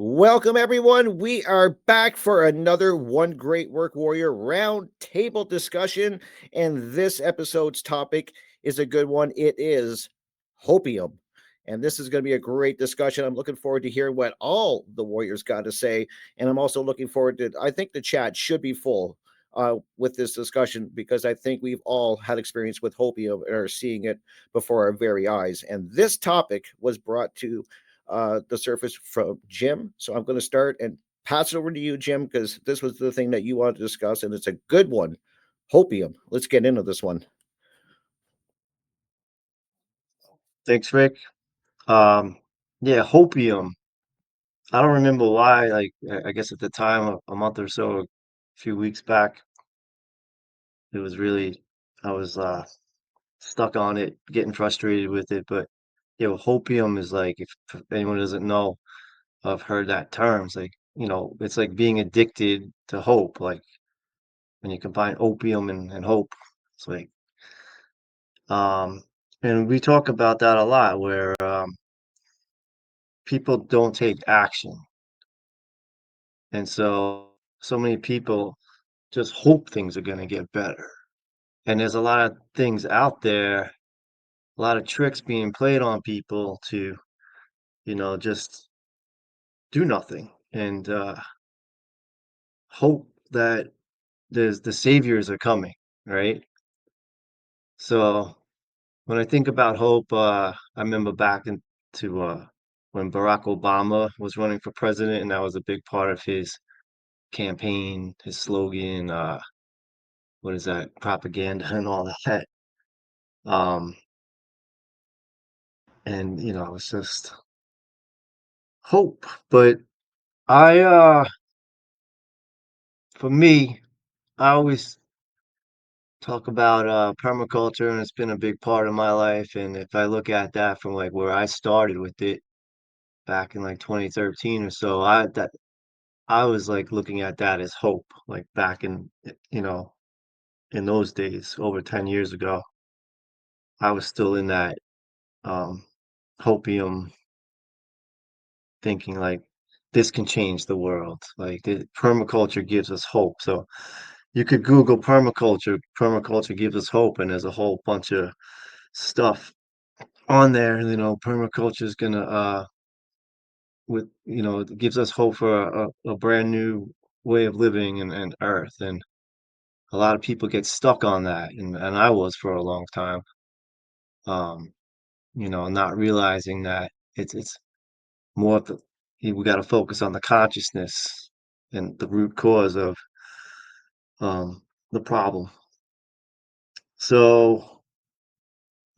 Welcome, everyone. We are back for another One Great Work Warrior round table discussion. And this episode's topic is a good one. It is hopium. And this is going to be a great discussion. I'm looking forward to hearing what all the Warriors got to say. And I'm also looking forward to, I think the chat should be full with this discussion because I think we've all had experience with hopium and are seeing it before our very eyes. And this topic was brought to the surface from Jim. So I'm going to start and pass it over to you, Jim, because this was the thing that you wanted to discuss, and it's a good one. Hopium. Let's get into this one. Thanks, Rick. Um, yeah, Hopium. I don't remember why. I guess at the time, a month or so, a few weeks back, it was really, I was stuck on it, getting frustrated with it. But Hopium is like, if anyone doesn't know, I've heard that term. It's like, it's like being addicted to hope. Like when you combine opium and hope, it's like, um, and we talk about that a lot, where people don't take action. And so many people just hope things are gonna get better. And there's a lot of things out there, a lot of tricks being played on people to, just do nothing and hope that the saviors are coming, right? So when I think about hope, I remember back into when Barack Obama was running for president, and that was a big part of his campaign, his slogan, what is that, propaganda and all that. Um, and it's just hope. But I for me, I always talk about permaculture, and it's been a big part of my life. And if I look at that from like where I started with it back in like 2013 or so, I was like looking at that as hope, like back in those days, over 10 years ago. I was still in that um hopium thinking like this can change the world. Like permaculture gives us hope. So you could Google permaculture. Permaculture gives us hope, and there's a whole bunch of stuff on there. Permaculture is gonna it gives us hope for a brand new way of living and Earth. And a lot of people get stuck on that, and I was for a long time. Um, not realizing that it's more of we got to focus on the consciousness and the root cause of um the problem. So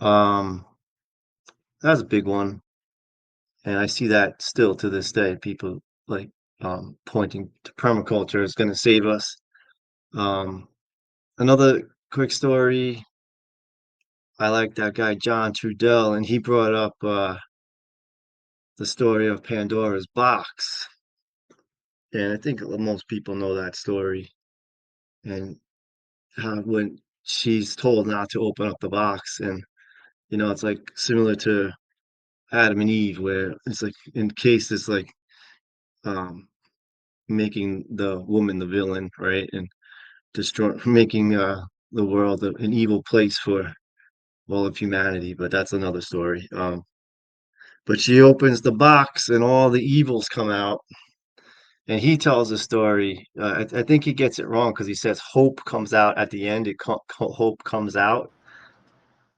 um that's a big one. And I see that still to this day. People like pointing to permaculture is going to save us. Um, Another quick story. I like that guy John Trudell, and he brought up the story of Pandora's box, and I think most people know that story. And how when she's told not to open up the box, and it's like similar to Adam and Eve, where it's like in case it's like um, making the woman the villain, right? And destroy making the world an evil place for all of humanity. But that's another story. But she opens the box and all the evils come out. And he tells a story. I think he gets it wrong because he says hope comes out at the end. Hope comes out,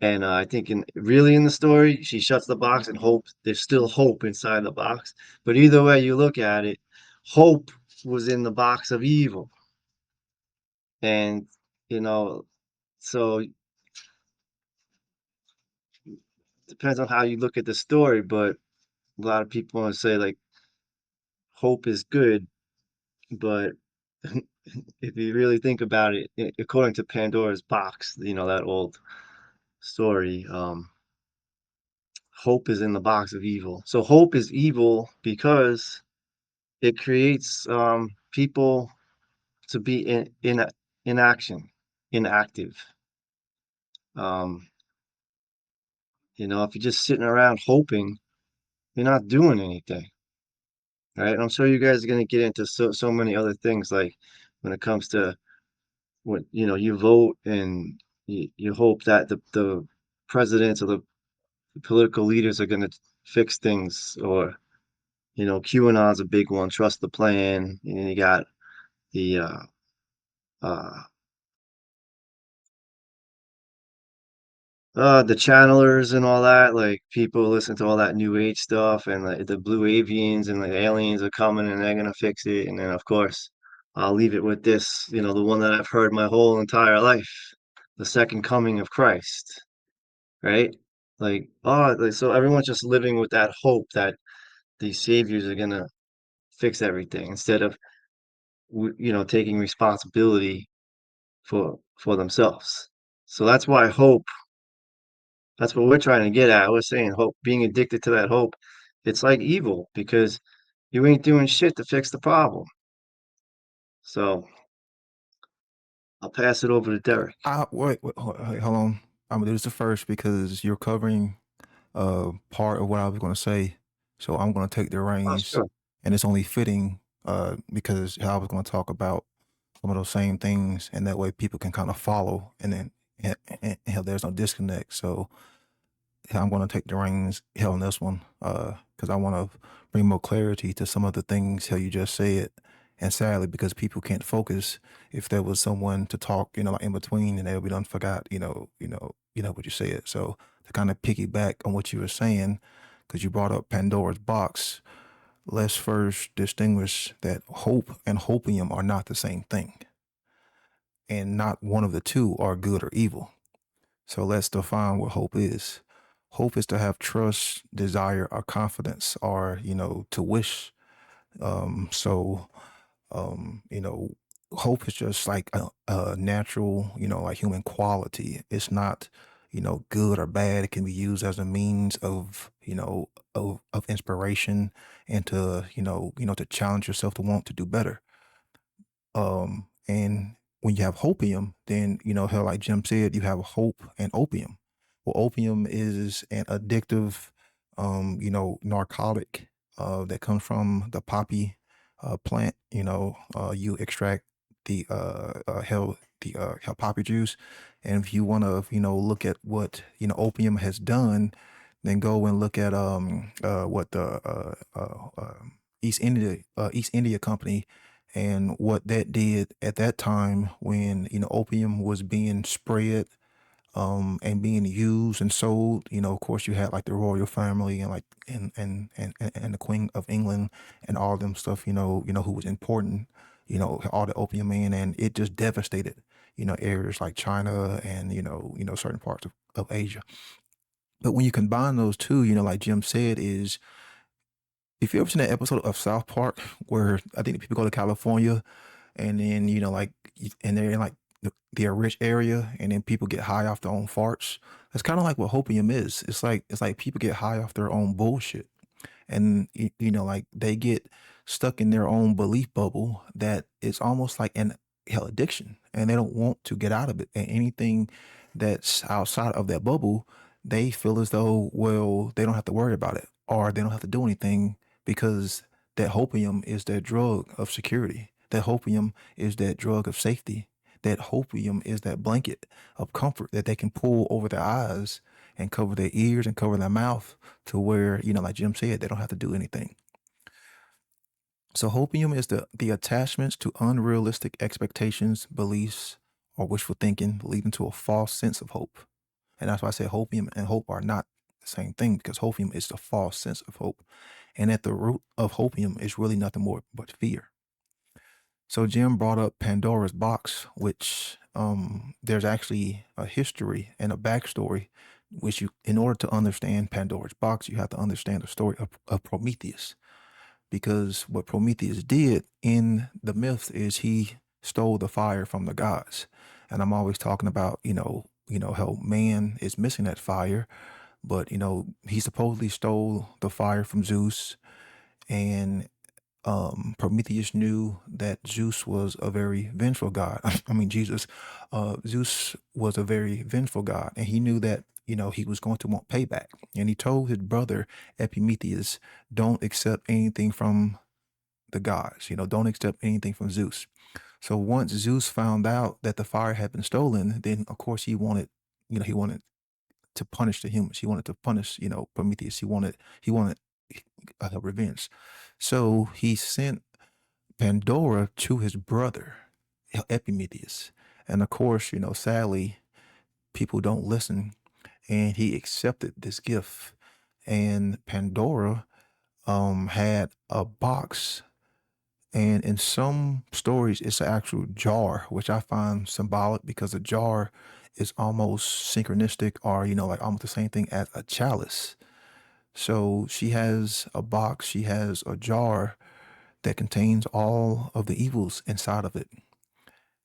and I think in the story, she shuts the box and hope there's still hope inside the box. But either way you look at it, hope was in the box of evil, and you know, so depends on how you look at the story. But a lot of people want to say like hope is good, but if you really think about it, according to Pandora's box, that old story, hope is in the box of evil. So hope is evil because it creates people to be in inaction, inactive. Um, if you're just sitting around hoping, you're not doing anything. right? I'm sure you guys are gonna get into so many other things, like when it comes to what you vote and you hope that the presidents or the political leaders are gonna fix things, or QAnon's a big one. Trust the plan, and then you got the uh the channelers and all that, like people listen to all that new age stuff, and the blue avians and the aliens are coming and they're gonna fix it. And then of course, I'll leave it with this, the one that I've heard my whole entire life, the second coming of Christ, right? So everyone's just living with that hope that these saviors are gonna fix everything instead of taking responsibility for themselves. So that's what we're trying to get at. We're saying hope, being addicted to that hope, it's like evil because you ain't doing shit to fix the problem. So I'll pass it over to Derek. Wait, hold on. I'm gonna do this first because you're covering part of what I was gonna say. So I'm gonna take the Oh, reins, sure. and it's only fitting because I was gonna talk about some of those same things, and that way people can kind of follow, and then and there's no disconnect. So I'm going to take the reins on this one because I want to bring more clarity to some of the things how you just said. And sadly, because people can't focus, if there was someone to talk, like in between, and they'll be done forgot, what you said. So to kind of piggyback on what you were saying, because you brought up Pandora's box, let's first distinguish that hope and hopium are not the same thing, and not one of the two are good or evil. So let's define what hope is. Hope is to have trust, desire, or confidence, or to wish. So hope is just like a natural, like human quality. It's not, good or bad. It can be used as a means of, of inspiration and to, to challenge yourself to want to do better. And when you have hopium, then how like Jim said, you have hope and opium. Well, opium is an addictive, narcotic that comes from the poppy plant. You extract the poppy juice, and if you want to, look at what opium has done, then go and look at what the East India Company and what that did at that time when opium was being spread and being used and sold. Of course you had like the royal family and like and the Queen of England and all them stuff, who was important, all the opium man, and it just devastated areas like China and certain parts of Asia. But when you combine those two, like Jim said, is if you ever seen that episode of South Park where I think the people go to California and then like and they're in like their rich area, and then people get high off their own farts. That's kind of like what hopium is. It's like people get high off their own bullshit, and like they get stuck in their own belief bubble that it's almost like an hell addiction, and they don't want to get out of it. And anything that's outside of that bubble, they feel as though, well, they don't have to worry about it, or they don't have to do anything because that hopium is their drug of security. That hopium is that drug of safety. That hopium is that blanket of comfort that they can pull over their eyes and cover their ears and cover their mouth to where, like Jim said, they don't have to do anything. So hopium is the attachments to unrealistic expectations, beliefs, or wishful thinking, leading to a false sense of hope. And that's why I say hopium and hope are not the same thing, because hopium is the false sense of hope. And at the root of hopium is really nothing more but fear. So Jim brought up Pandora's box, which there's actually a history and a backstory, which in order to understand Pandora's box, you have to understand the story of Prometheus. Because what Prometheus did in the myth is he stole the fire from the gods. And I'm always talking about, how man is missing that fire, but he supposedly stole the fire from Zeus, and Prometheus knew that Zeus was a very vengeful god. I mean, Zeus was a very vengeful god, and he knew that he was going to want payback. And he told his brother Epimetheus, "Don't accept anything from the gods. Don't accept anything from Zeus. So once Zeus found out that the fire had been stolen, then of course he wanted to punish the humans. He wanted to punish, Prometheus. He wanted revenge. So he sent Pandora to his brother, Epimetheus. And of course, sadly, people don't listen. And he accepted this gift. And Pandora had a box. And in some stories, it's an actual jar, which I find symbolic because a jar is almost synchronistic or, like almost the same thing as a chalice. So she has a box, she has a jar that contains all of the evils inside of it.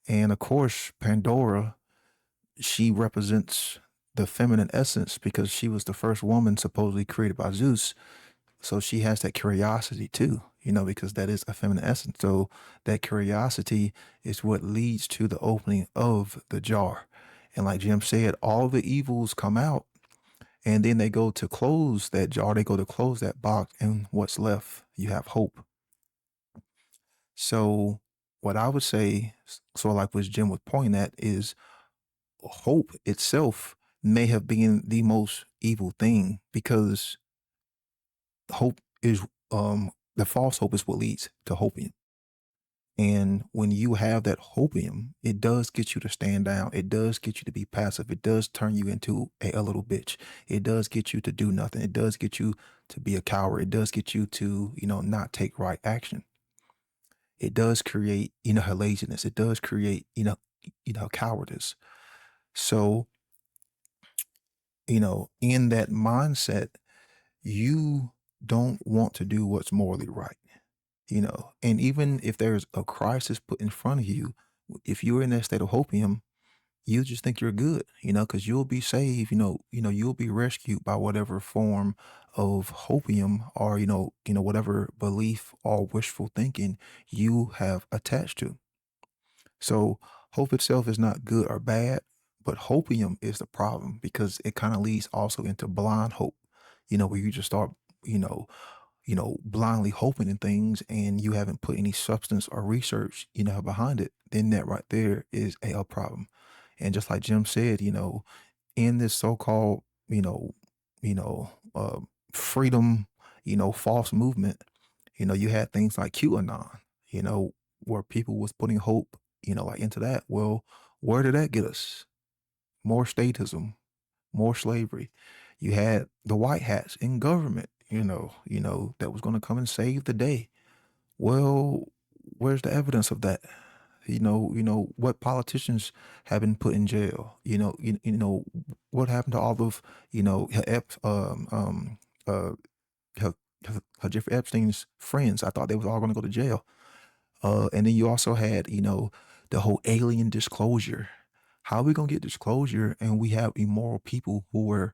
And of course, Pandora, she represents the feminine essence because she was the first woman supposedly created by Zeus. So she has that curiosity too, because that is a feminine essence. So that curiosity is what leads to the opening of the jar. And like Jim said, all the evils come out and then they go to close that jar, they go to close that box, and what's left, you have hope. So what I would say, so like what Jim was pointing at, is hope itself may have been the most evil thing because hope is the false hope is what leads to hopium. And when you have that hopium, it does get you to stand down. It does get you to be passive. It does turn you into a little bitch. It does get you to do nothing. It does get you to be a coward. It does get you to, not take right action. It does create, her laziness. It does create, cowardice. So, in that mindset, you don't want to do what's morally right. And even if there's a crisis put in front of you, if you're in that state of hopium, you just think you're good, because you'll be saved, you'll be rescued by whatever form of hopium or, whatever belief or wishful thinking you have attached to. So hope itself is not good or bad, but hopium is the problem because it kind of leads also into blind hope, where you just start, blindly hoping in things and you haven't put any substance or research, behind it, then that right there is a problem. And just like Jim said, in this so-called, you know, uh, freedom, false movement, you had things like QAnon, where people was putting hope, like into that. Well, where did that get us? More statism, more slavery. You had the white hats in government, that was going to come and save the day. Well, where's the evidence of that? What politicians have been put in jail. What happened to all of uh, Jeffrey Epstein's friends. I thought they was all going to go to jail. And then you also had the whole alien disclosure. How are we gonna get disclosure and we have immoral people who are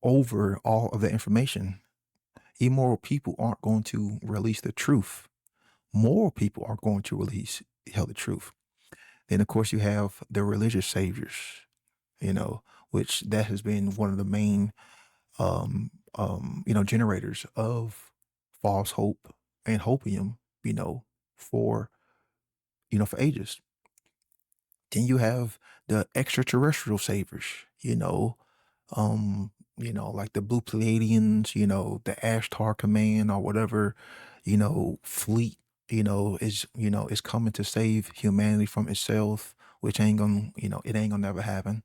over all of that information? Immoral people aren't going to release the truth. Moral people are going to release the truth. Then of course you have the religious saviors, which that has been one of the main generators of false hope and hopium, for for ages. Then you have the extraterrestrial saviors, like the Blue Pleiadians, the Ashtar Command or whatever, fleet, is coming to save humanity from itself, which ain't gonna, it ain't gonna never happen.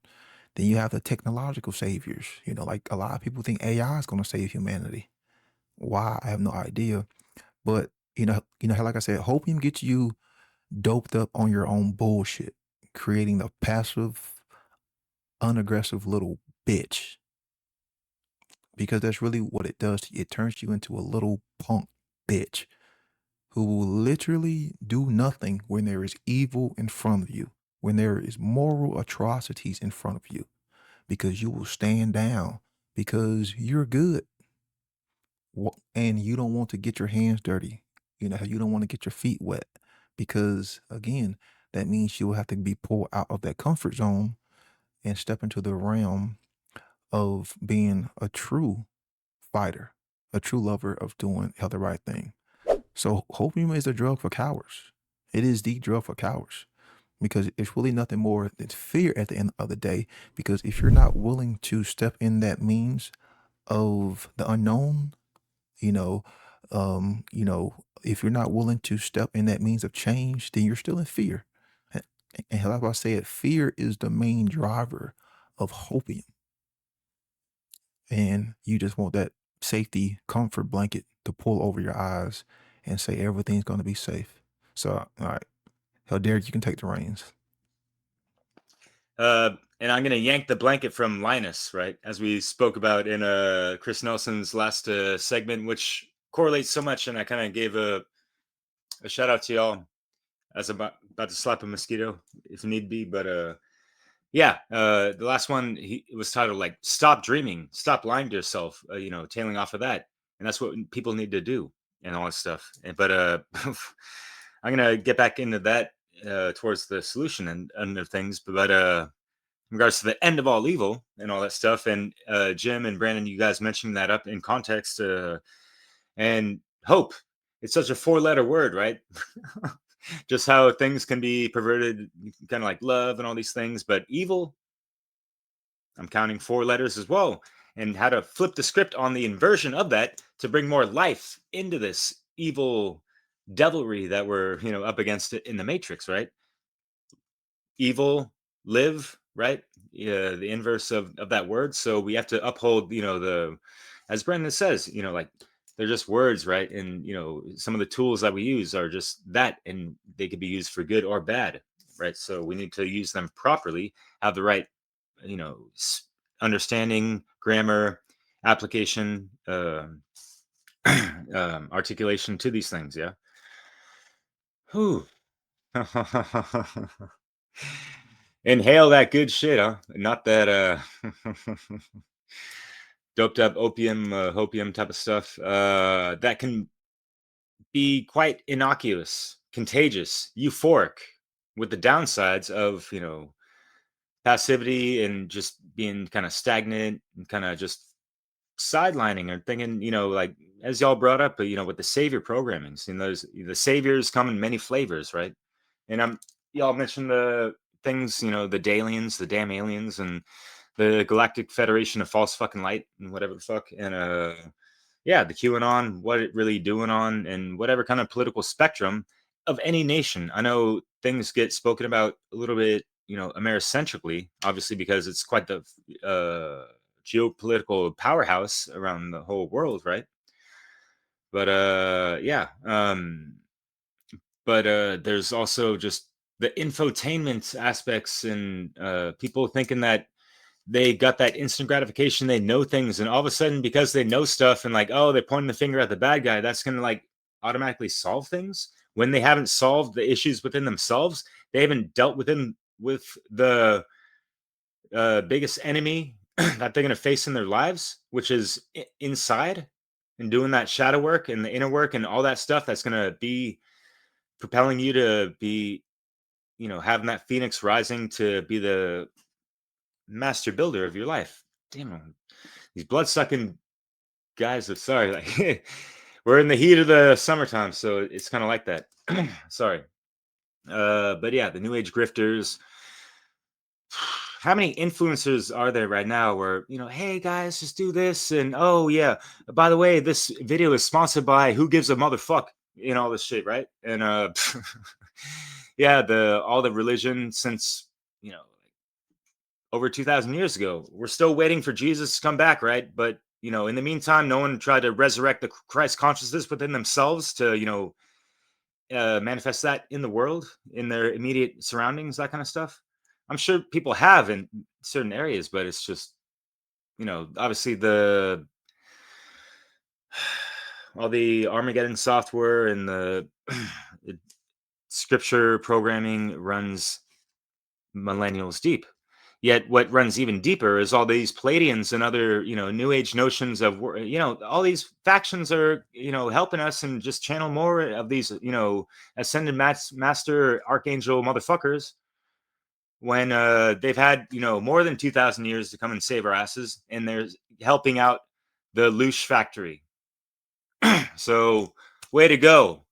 Then you have the technological saviors, like a lot of people think AI is gonna save humanity. Why? I have no idea. But like I said, hopium gets you doped up on your own bullshit, creating a passive, unaggressive little bitch. Because that's really what it does. It turns you into a little punk bitch who will literally do nothing when there is evil in front of you, when there is moral atrocities in front of you, because you will stand down because you're good. And you don't want to get your hands dirty. You don't want to get your feet wet because again, that means you will have to be pulled out of that comfort zone and step into the realm of being a true fighter, a true lover of doing the right thing. So hopium is a drug for cowards. It is the drug for cowards because it's really nothing more than fear at the end of the day. Because if you're not willing to step in that means of the unknown, you know, if you're not willing to step in that means of change, then you're still in fear. And, and like I said, fear is the main driver of hopium. And you just want that safety comfort blanket to pull over your eyes and say everything's going to be safe. So, all right, hell, Derek, you can take the reins. And I'm gonna yank the blanket from Linus, right? As we spoke about in Chris Nelson's last segment, which correlates so much, and I kind of gave a shout out to y'all as I'm about to slap a mosquito if need be. But yeah, the last one it was titled like "Stop Dreaming, Stop Lying to Yourself." Tailing off of that, and that's what people need to do and all that stuff. But I'm gonna get back into that towards the solution and of things, but in regards to the end of all evil and all that stuff. And Jim and Brandon, you guys mentioned that up in context. And hope. It's such a 4-letter word, right? Just how things can be perverted, kind of like love and all these things. But evil, I'm counting 4 letters as well. And how to flip the script on the inversion of that to bring more life into this evil devilry that we're, up against it in the Matrix, right? Evil, live, right? Yeah, the inverse of that word. So we have to uphold, as Brendan says, like they're just words, right? And some of the tools that we use are just that, and they could be used for good or bad, right? So we need to use them properly, have the right, understanding, grammar, application, articulation to these things. Yeah. Whew. Inhale that good shit, huh? Not that doped up opium, hopium type of stuff. That can be quite innocuous, contagious, euphoric, with the downsides of passivity and just being kind of stagnant and kind of just sidelining or thinking, like as y'all brought up, with the savior programmings, and the saviors come in many flavors, right? And y'all mentioned the things, the Dalians, the damn aliens, and the Galactic Federation of False Fucking Light, and whatever the fuck, and yeah, the QAnon, what it really doing on, and whatever kind of political spectrum of any nation. I know things get spoken about a little bit, Americentrically, obviously, because it's quite the geopolitical powerhouse around the whole world, right? But yeah, but there's also just the infotainment aspects, and people thinking that they got that instant gratification, they know things, and all of a sudden, because they know stuff, and like, oh, they're pointing the finger at the bad guy, that's gonna like automatically solve things when they haven't solved the issues within themselves. They haven't dealt with the biggest enemy that they're going to face in their lives, which is inside, and doing that shadow work and the inner work and all that stuff that's going to be propelling you to be, having that phoenix rising to be the master builder of your life. Damn, these blood sucking guys are sorry. Like, we're in the heat of the summertime, so it's kind of like that. Sorry. But yeah, the new age grifters. How many influencers are there right now where, hey guys, just do this, and oh yeah, by the way, this video is sponsored by who gives a motherfuck, all this shit, right? And yeah, all the religion since, over 2,000 years ago. We're still waiting for Jesus to come back, right? But in the meantime, no one tried to resurrect the Christ consciousness within themselves to manifest that in the world, in their immediate surroundings, that kind of stuff. I'm sure people have in certain areas, but it's just, obviously all the Armageddon software and the scripture programming runs millennials deep. Yet what runs even deeper is all these Palladians and other, new age notions of, all these factions are, helping us and just channel more of these, ascended master archangel motherfuckers, when they've had, more than 2,000 years to come and save our asses, and they're helping out the Loosh factory. So way to go,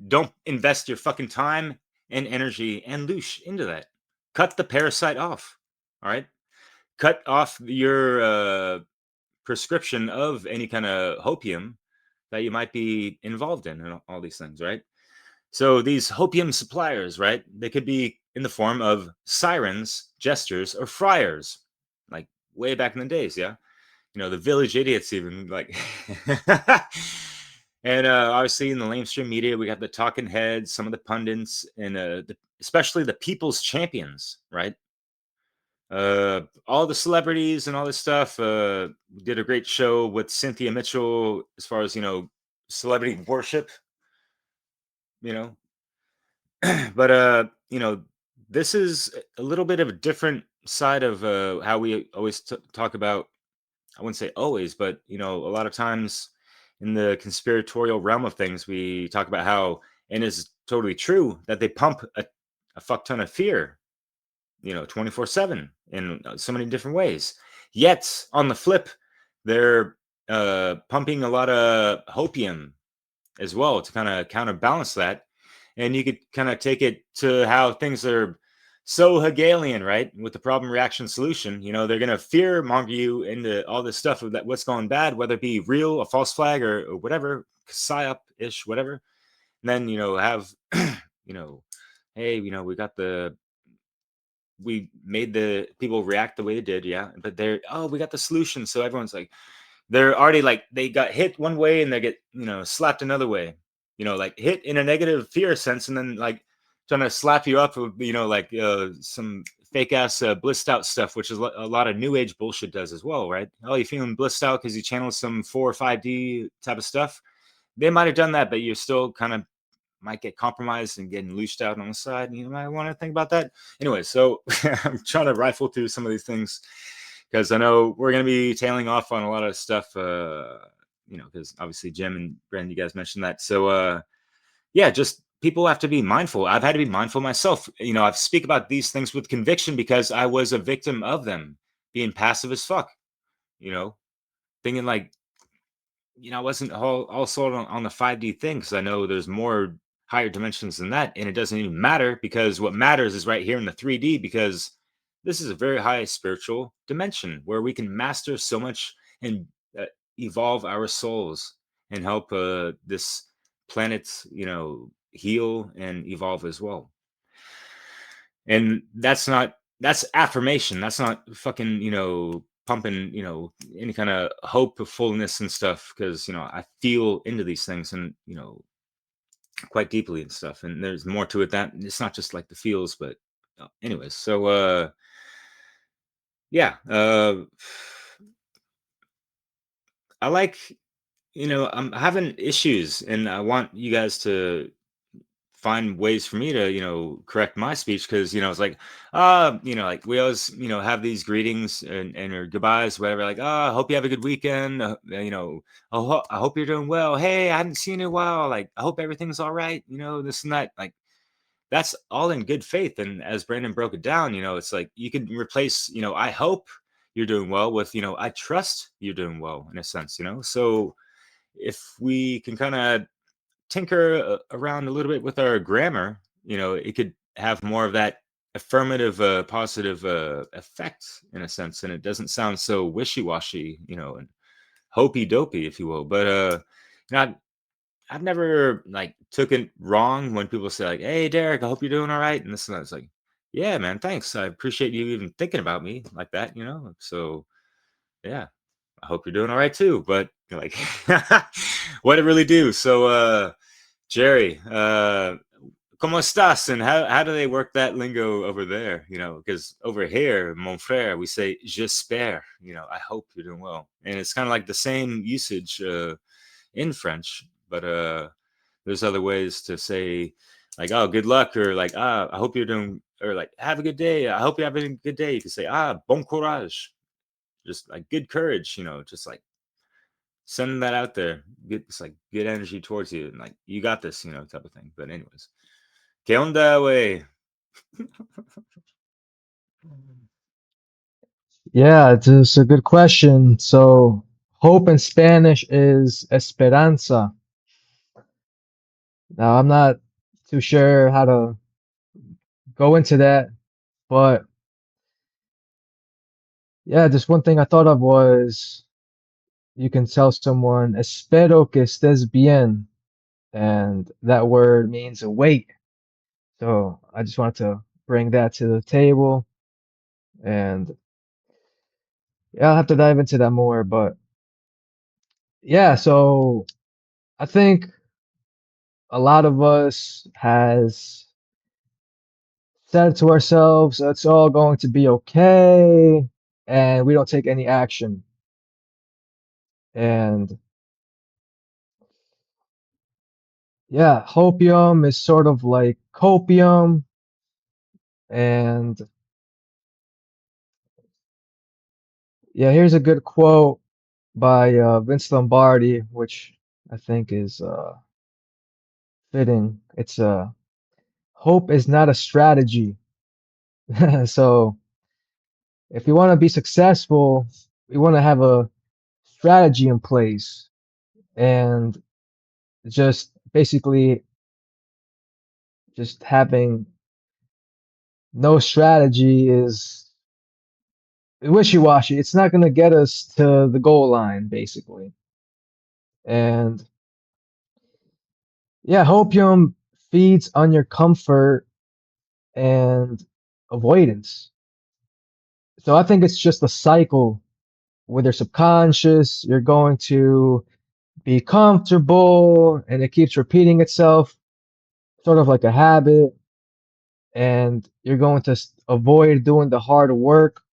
don't invest your fucking time and energy and loosh into that. Cut the parasite off. All right. Cut off your prescription of any kind of hopium that you might be involved in and all these things, right? So these hopium suppliers, right? They could be in the form of sirens, jesters, or friars, like way back in the days, yeah. The village idiots even like. And obviously in the mainstream media, we got the talking heads, some of the pundits, and especially the people's champions, right? All the celebrities and all this stuff. Did a great show with Cynthia Mitchell as far as celebrity worship. You know, but this is a little bit of a different side of how we always talk about. I wouldn't say always, but a lot of times in the conspiratorial realm of things, we talk about how, and it's totally true, that they pump a fuck ton of fear, 24/7 in so many different ways. Yet on the flip, they're pumping a lot of hopium as well to kind of counterbalance that. And you could kind of take it to how things are so Hegelian, right? With the problem reaction solution, they're going to fear monger you into all this stuff of that what's going bad, whether it be real, a false flag, or whatever, psyop ish, whatever. And then have hey, we made the people react the way they did, yeah. But we got the solution, so everyone's like, they're already like they got hit one way and they get slapped another way, like hit in a negative fear sense, and then like trying to slap you up with like some fake ass blissed out stuff, which is a lot of new age bullshit does as well, right? Oh, you feeling blissed out because you channeled some 4 or 5D type of stuff. They might have done that, but you're still kind of might get compromised and getting loosed out on the side, and you might want to think about that anyway. So I'm trying to rifle through some of these things because I know we're going to be tailing off on a lot of stuff, because obviously Jim and Brendan, you guys mentioned that. So, yeah, just people have to be mindful. I've had to be mindful myself. I speak about these things with conviction because I was a victim of them, being passive as fuck, thinking like, I wasn't all sold on the 5D thing because I know there's more higher dimensions than that. And it doesn't even matter because what matters is right here in the 3D because this is a very high spiritual dimension where we can master so much and evolve our souls and help this planet, heal and evolve as well. And that's affirmation. That's not fucking, pumping, any kind of hopefulness and stuff. Cause, I feel into these things and, quite deeply and stuff. And there's more to it that it's not just like the feels, but anyways. So, yeah, I like, I'm having issues and I want you guys to find ways for me to correct my speech because it's like like we always have these greetings and or goodbyes whatever like I hope you have a good weekend I hope you're doing well, hey, I hadn't seen you in a while, like I hope everything's all right, this and that, like that's all in good faith. And as Brandon broke it down, it's like you can replace I hope you're doing well with I trust you're doing well in a sense, so if we can kind of tinker around a little bit with our grammar, it could have more of that affirmative, positive effect in a sense, and it doesn't sound so wishy-washy, and hopey dopey, if you will. But I've never like took it wrong when people say like, "Hey, Derek, I hope you're doing all right," and this and that. It's like, "Yeah, man, thanks. I appreciate you even thinking about me like that." So yeah, I hope you're doing all right too. But like, what it really do? So, Jerry, ¿cómo estás? And how do they work that lingo over there? Because over here, mon frère, we say j'espère. I hope you're doing well, and it's kind of like the same usage in French, but there's other ways to say like, oh, good luck, or like, I hope you're doing, or like, have a good day. I hope you're having a good day. You can say, bon courage, just like good courage. Just like sending that out there. It's like good energy towards you, and like you got this, type of thing. But anyways, ¿qué onda, way? Yeah, it's a good question. So, hope in Spanish is esperanza. Now, I'm not too sure how to go into that, but yeah, just one thing I thought of was you can tell someone, espero que estés bien, and that word means wait. So I just wanted to bring that to the table, and yeah, I'll have to dive into that more, but yeah, so I think a lot of us has said to ourselves, it's all going to be okay, and we don't take any action. And yeah, hopium is sort of like copium, and yeah, here's a good quote by Vince Lombardi, which I think is fitting. It's hope is not a strategy. So if you want to be successful, we want to have a strategy in place, and just basically just having no strategy is wishy-washy. It's not going to get us to the goal line, basically. And yeah, hopium feeds on your comfort and avoidance. So I think it's just a cycle with your subconscious. You're going to be comfortable and it keeps repeating itself, sort of like a habit. And you're going to avoid doing the hard work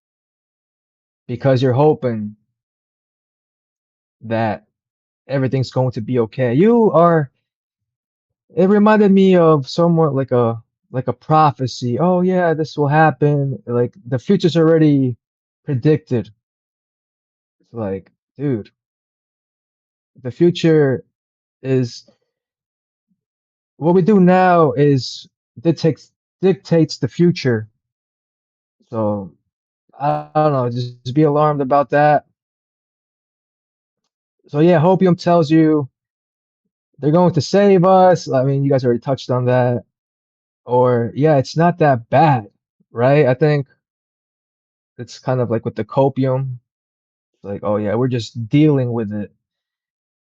because you're hoping that everything's going to be okay. It reminded me of somewhat like a prophecy. Oh yeah, this will happen. Like the future's already predicted. It's like, dude, the future is what we do now is dictates the future. So I don't know, just be alarmed about that. So yeah, Hopium tells you they're going to save us. I mean, you guys already touched on that. Or yeah, it's not that bad, right? I think it's kind of like with the copium. It's like, oh yeah, we're just dealing with it.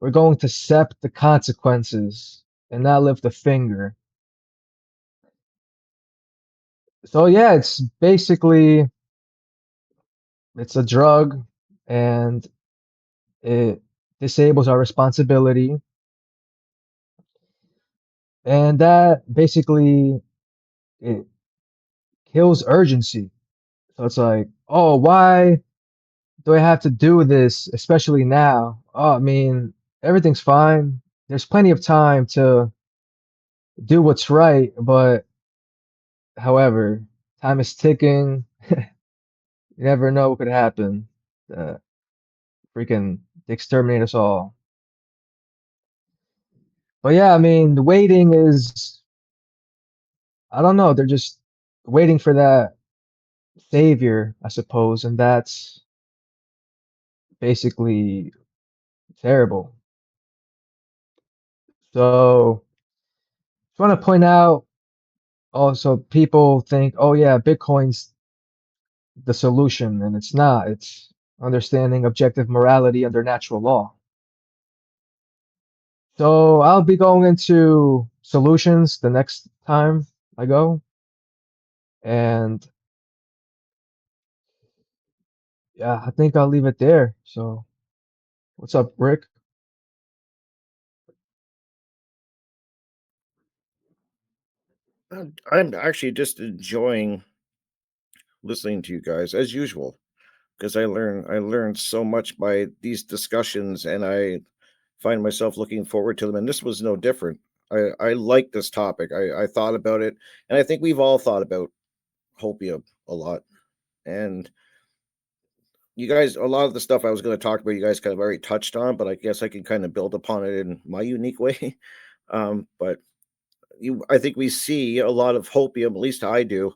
We're going to accept the consequences and not lift a finger. So yeah, it's basically it's a drug and it disables our responsibility. And that basically it kills urgency. So it's like, oh, why do I have to do this, especially now? Oh, I mean, everything's fine. There's plenty of time to do what's right, but however, time is ticking. You never know what could happen. Uh, freaking exterminate us all. But yeah, I mean, the waiting is, I don't know, they're just waiting for that savior, I suppose, and that's basically terrible. So, just want to point out also, people think, oh yeah, Bitcoin's the solution, and it's not. It's understanding objective morality under natural law. So I'll be going into solutions the next time I go. And yeah, I think I'll leave it there. So what's up, Rick? I'm actually just enjoying listening to you guys as usual because I learned so much by these discussions, and I find myself looking forward to them. And this was no different. I like this topic. I thought about it, and I think we've all thought about Hopium a lot. And you guys, a lot of the stuff I was going to talk about, you guys kind of already touched on, but I guess I can kind of build upon it in my unique way. But I think we see a lot of hopium, at least I do,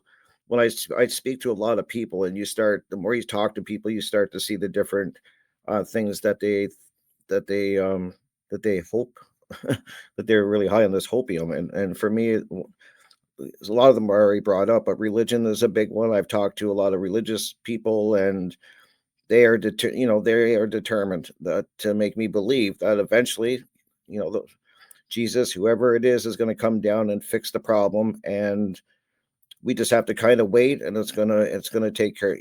when I speak to a lot of people, and the more you talk to people, you start to see the different things that they that they hope that they're really high on this hopium. And for me, a lot of them are already brought up, but religion is a big one. I've talked to a lot of religious people, and they are determined that to make me believe that eventually, the Jesus, whoever it is going to come down and fix the problem, and we just have to kind of wait, and it's gonna take care.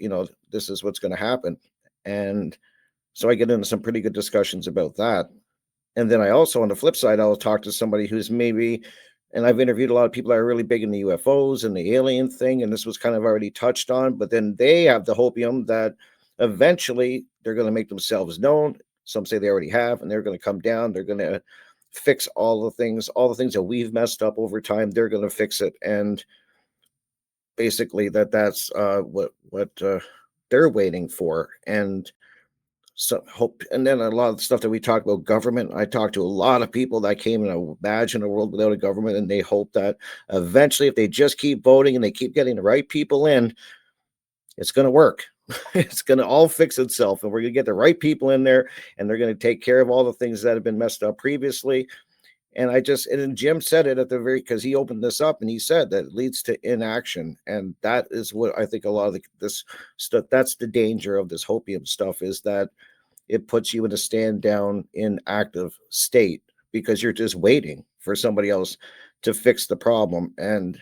This is what's going to happen, and so I get into some pretty good discussions about that. And then I also, on the flip side, I'll talk to somebody who's maybe, and I've interviewed a lot of people that are really big in the UFOs and the alien thing, and this was kind of already touched on, but then they have the hopium that eventually they're going to make themselves known. Some say they already have, and they're going to come down. They're going to fix all the things that we've messed up over time. They're going to fix it, and basically that's what they're waiting for. And so hope, and then a lot of the stuff that we talk about government. I talked to a lot of people that came and imagine a world without a government, and they hope that eventually, if they just keep voting and they keep getting the right people in, it's going to work. It's going to all fix itself, and we're going to get the right people in there, and they're going to take care of all the things that have been messed up previously. And then Jim said it at the because he opened this up and he said that it leads to inaction. And that is what I think a lot of this stuff, that's the danger of this hopium stuff, is that it puts you in a stand down, inactive state, because you're just waiting for somebody else to fix the problem. And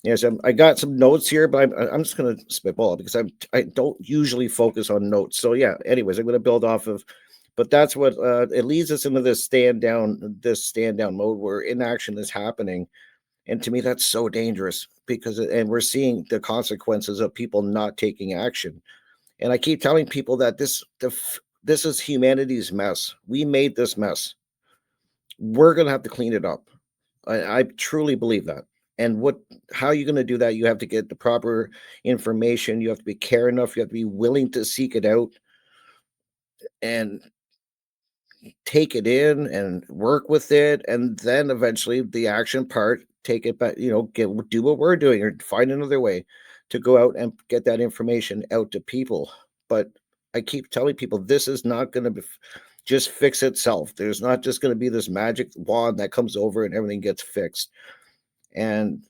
yes, I got some notes here, but I'm just going to spitball because I don't usually focus on notes. So yeah, anyways, I'm going to build off of, but that's what it leads us into this stand down mode where inaction is happening. And to me, that's so dangerous and we're seeing the consequences of people not taking action. And I keep telling people that this is humanity's mess. We made this mess. We're going to have to clean it up. I truly believe that. And how are you going to do that? You have to get the proper information. You have to be care enough. You have to be willing to seek it out and take it in and work with it. And then eventually the action part, take it back, do what we're doing, or find another way to go out and get that information out to people. But I keep telling people, this is not going to just fix itself. There's not just going to be this magic wand that comes over and everything gets fixed. And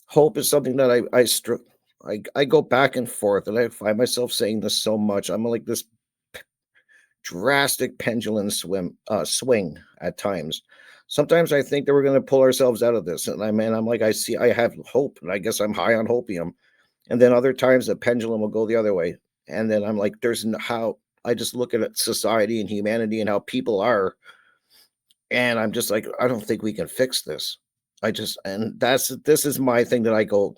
hope is something that I go back and forth, and I find myself saying this so much. I'm like this drastic pendulum swing at times. Sometimes I think that we're going to pull ourselves out of this, and I'm like, I have hope, and I guess I'm high on hopium. And then other times the pendulum will go the other way, and then I'm like, how I just look at society and humanity and how people are, and I'm just like, I don't think we can fix this. This is my thing that I go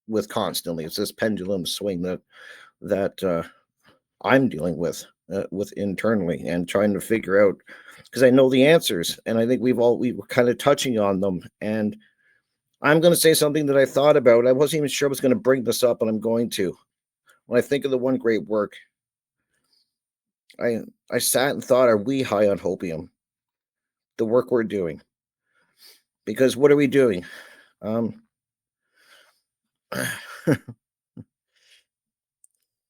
with constantly. It's this pendulum swing that I'm dealing with internally and trying to figure out, because I know the answers, and I think we were kind of touching on them. And I'm going to say something that I thought about. I wasn't even sure I was going to bring this up, but I'm going to. When I think of the one great work, I sat and thought, are we high on hopium? The work we're doing. Because what are we doing? Are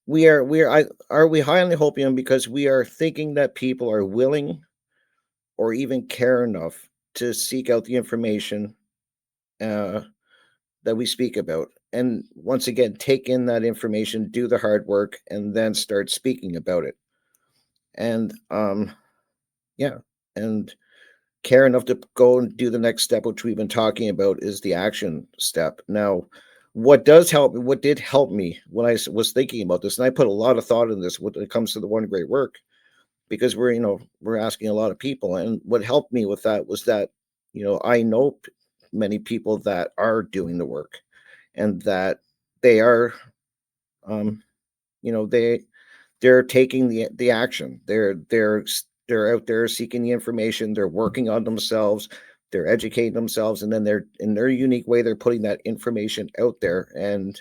we high on the hopium because we are thinking that people are willing or even care enough to seek out the information that we speak about, and once again take in that information, do the hard work, and then start speaking about it. And yeah, and care enough to go and do the next step, which we've been talking about, is the action step. Now, what did help me when I was thinking about this, and I put a lot of thought in this when it comes to the one great work, because we're asking a lot of people, and what helped me with that was that I know many people that are doing the work, and that they are um they're taking the action. They're out there seeking the information. They're working on themselves. They're educating themselves, and then they're, in their unique way, they're putting that information out there, and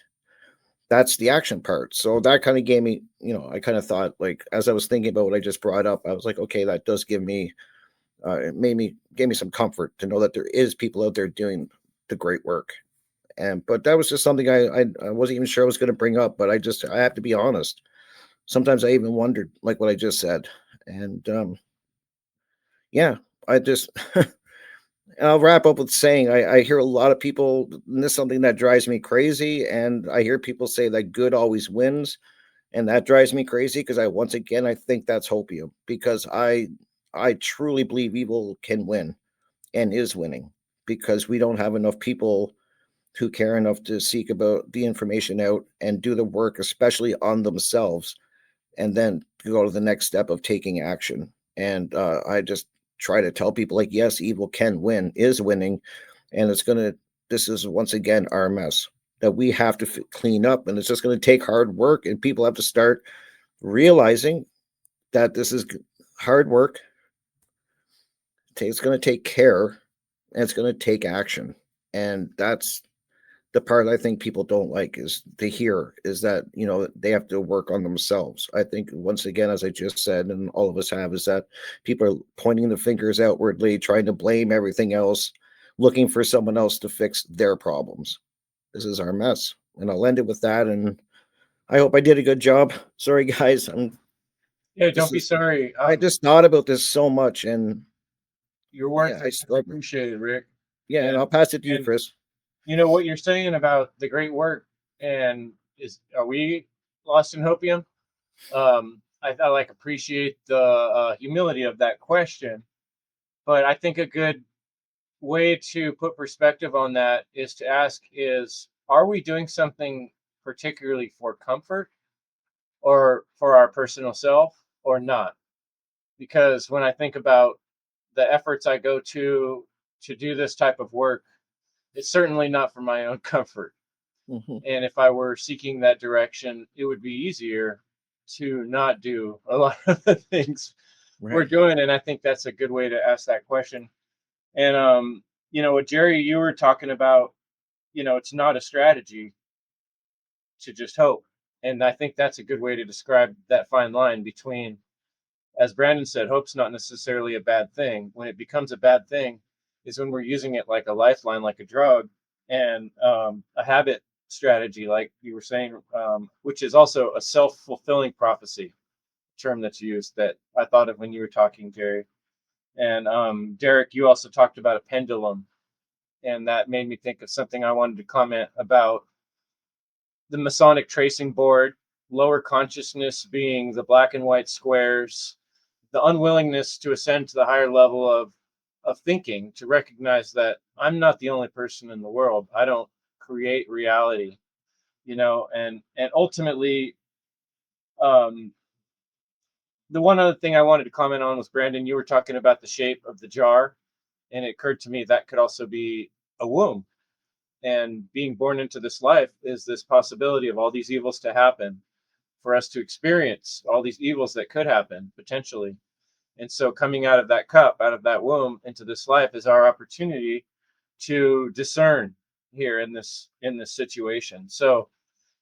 that's the action part. So that kind of gave me, I kind of thought, like, as I was thinking about what I just brought up, I was like, okay, that does give me, gave me some comfort to know that there is people out there doing the great work. But that was just something I wasn't even sure I was going to bring up, but I have to be honest. Sometimes I even wondered, like what I just said. And yeah, I just I'll wrap up with saying I hear a lot of people, and this is something that drives me crazy, and I hear people say that good always wins, and that drives me crazy because I once again I think that's hopium because I truly believe evil can win and is winning because we don't have enough people who care enough to seek about the information out and do the work, especially on themselves, and then go to the next step of taking action. And I just try to tell people, like, yes, evil can win, is winning, and it's gonna. This is once again our mess that we have to clean up, and it's just going to take hard work, and people have to start realizing that this is hard work. It's going to take care, and it's going to take action, and that's the part I think people don't like is to hear is that they have to work on themselves. I think once again, as I just said, and all of us have, is that people are pointing the fingers outwardly, trying to blame everything else, looking for someone else to fix their problems. This is our mess, and I'll end it with that. And I hope I did a good job. Sorry, guys. Yeah, This don't be is sorry. I just thought about this so much, and Your yeah, work I is struggle. appreciated, Rick. Yeah, and And I'll pass it to you, and Chris. you know what you're saying about the great work, and are we lost in hopium? I like appreciate the humility of that question, but I think a good way to put perspective on that is to ask: is are we doing something particularly for comfort or for our personal self, or not? Because when I think about the efforts I go to do this type of work, it's certainly not for my own comfort. Hmm. And if I were seeking that direction, it would be easier to not do a lot of the things we're Right. doing. And I think that's a good way to ask that question. And what Jerry, you were talking about, it's not a strategy to just hope. And I think that's a good way to describe that fine line between, as Brandon said, hope's not necessarily a bad thing. When it becomes a bad thing is when we're using it like a lifeline, like a drug, and a habit strategy, like you were saying, which is also a self-fulfilling prophecy term that's used that I thought of when you were talking, Jerry. And Derek, you also talked about a pendulum, and that made me think of something I wanted to comment about the Masonic tracing board, lower consciousness being the black and white squares, the unwillingness to ascend to the higher level of thinking, to recognize that I'm not the only person in the world. I don't create reality, and ultimately, um, the one other thing I wanted to comment on was, Brandon, you were talking about the shape of the jar, and it occurred to me that could also be a womb. And being born into this life is this possibility of all these evils to happen, for us to experience all these evils that could happen potentially. And so coming out of that cup, out of that womb into this life is our opportunity to discern here in this situation. So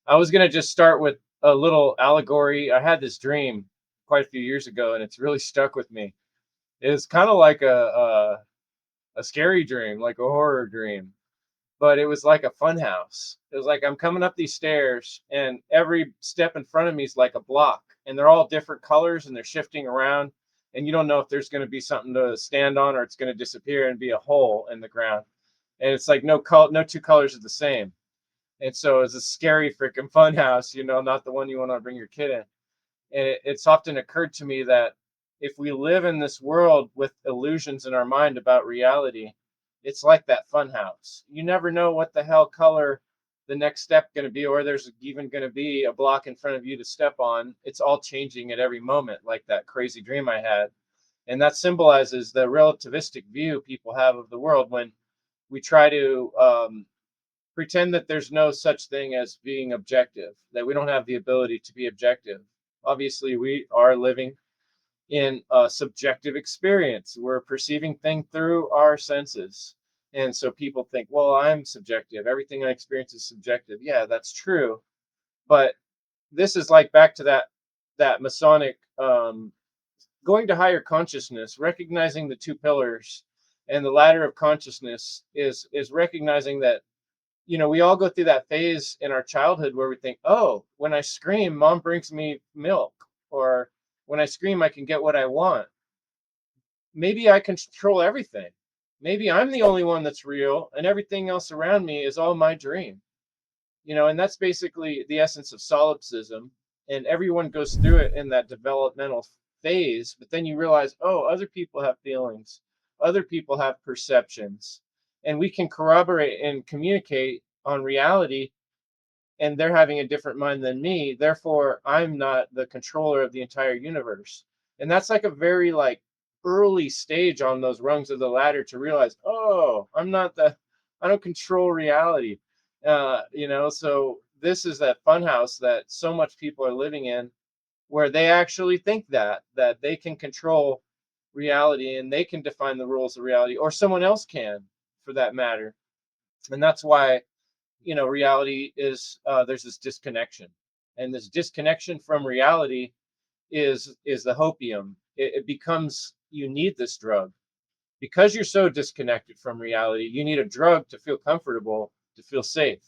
I was going to just start with a little allegory. I had this dream quite a few years ago, and it's really stuck with me. It's kind of like a scary dream, like a horror dream, but it was like a fun house. It was like I'm coming up these stairs, and every step in front of me is like a block, and they're all different colors, and they're shifting around, and you don't know if there's going to be something to stand on or it's going to disappear and be a hole in the ground. And it's like no two colors are the same. And so it's a scary freaking fun house, not the one you want to bring your kid in. And it's often occurred to me that if we live in this world with illusions in our mind about reality, it's like that fun house. You never know what the hell color the next step going to be, or there's even going to be a block in front of you to step on. It's all changing at every moment, like that crazy dream I had. And that symbolizes the relativistic view people have of the world when we try to pretend that there's no such thing as being objective, that we don't have the ability to be objective. Obviously, we are living in a subjective experience. We're perceiving things through our senses. And so people think, well, I'm subjective. Everything I experience is subjective. Yeah, that's true. But this is like back to that Masonic going to higher consciousness, recognizing the two pillars, and the ladder of consciousness is recognizing that we all go through that phase in our childhood where we think, oh, when I scream, mom brings me milk, or when I scream, I can get what I want. maybe I control everything. Maybe I'm the only one that's real, and everything else around me is all my dream. And that's basically the essence of solipsism. And everyone goes through it in that developmental phase, but then you realize, oh, other people have feelings, other people have perceptions, and we can corroborate and communicate on reality, and they're having a different mind than me, therefore I'm not the controller of the entire universe. And that's like a very like early stage on those rungs of the ladder to realize, oh, I don't control reality. So this is that funhouse that so much people are living in, where they actually think that they can control reality and they can define the rules of reality, or someone else can, for that matter. And that's why, reality is, there's this disconnection, and this disconnection from reality is the hopium. It becomes, you need this drug because you're so disconnected from reality. You need a drug to feel comfortable, to feel safe,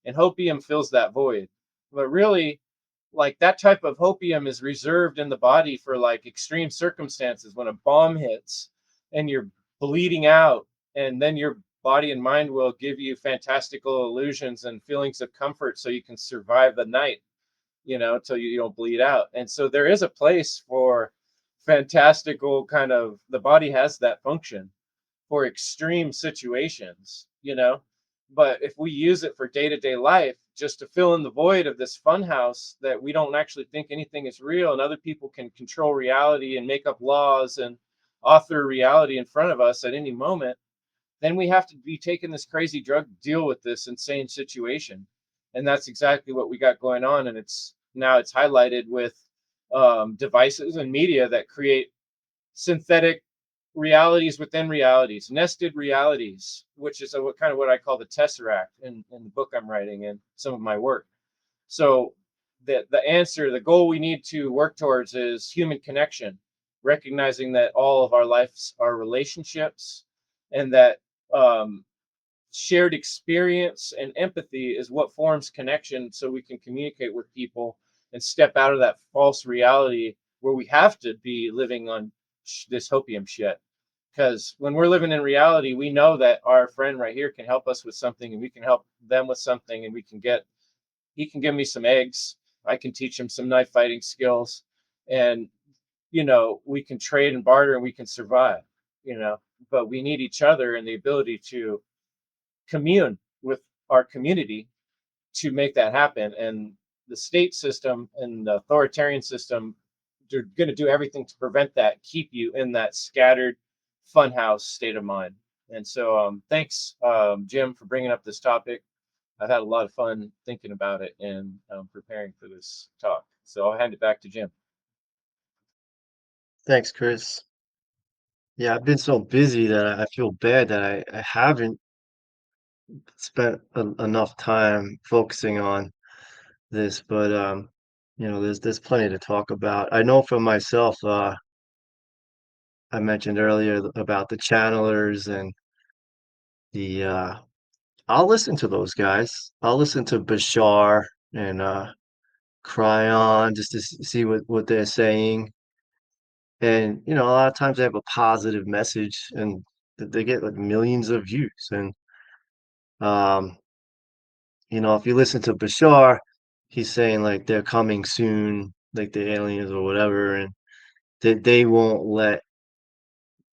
and hopium fills that void. But really, like, that type of hopium is reserved in the body for like extreme circumstances, when a bomb hits and you're bleeding out, and then your body and mind will give you fantastical illusions and feelings of comfort so you can survive the night, till you don't bleed out. And so there is a place for fantastical kind of, the body has that function for extreme situations, but if we use it for day-to-day life, just to fill in the void of this funhouse that we don't actually think anything is real, and other people can control reality and make up laws and author reality in front of us at any moment, then we have to be taking this crazy drug to deal with this insane situation. And that's exactly what we got going on. And it's highlighted with devices and media that create synthetic realities within realities, nested realities, which is what kind of what I call the tesseract in the book I'm writing and some of my work. So the goal we need to work towards is human connection, recognizing that all of our lives are relationships, and that um, shared experience and empathy is what forms connection, so we can communicate with people and step out of that false reality where we have to be living on this hopium shit. Because when we're living in reality, we know that our friend right here can help us with something, and we can help them with something, and he can give me some eggs, I can teach him some knife fighting skills, and we can trade and barter and we can survive. But we need each other and the ability to commune with our community to make that happen. And the state system and the authoritarian system, they're going to do everything to prevent that, keep you in that scattered funhouse state of mind. And so thanks, Jim, for bringing up this topic. I've had a lot of fun thinking about it and preparing for this talk. So I'll hand it back to Jim. Thanks, Chris. Yeah, I've been so busy that I feel bad that I haven't spent enough time focusing on this, but there's plenty to talk about. I know for myself, I mentioned earlier about the channelers and the I'll listen to those guys. I'll listen to Bashar and Cryon just to see what they're saying. And a lot of times they have a positive message, and they get like millions of views. And um, if you listen to Bashar, he's saying like they're coming soon, like the aliens or whatever, and they won't let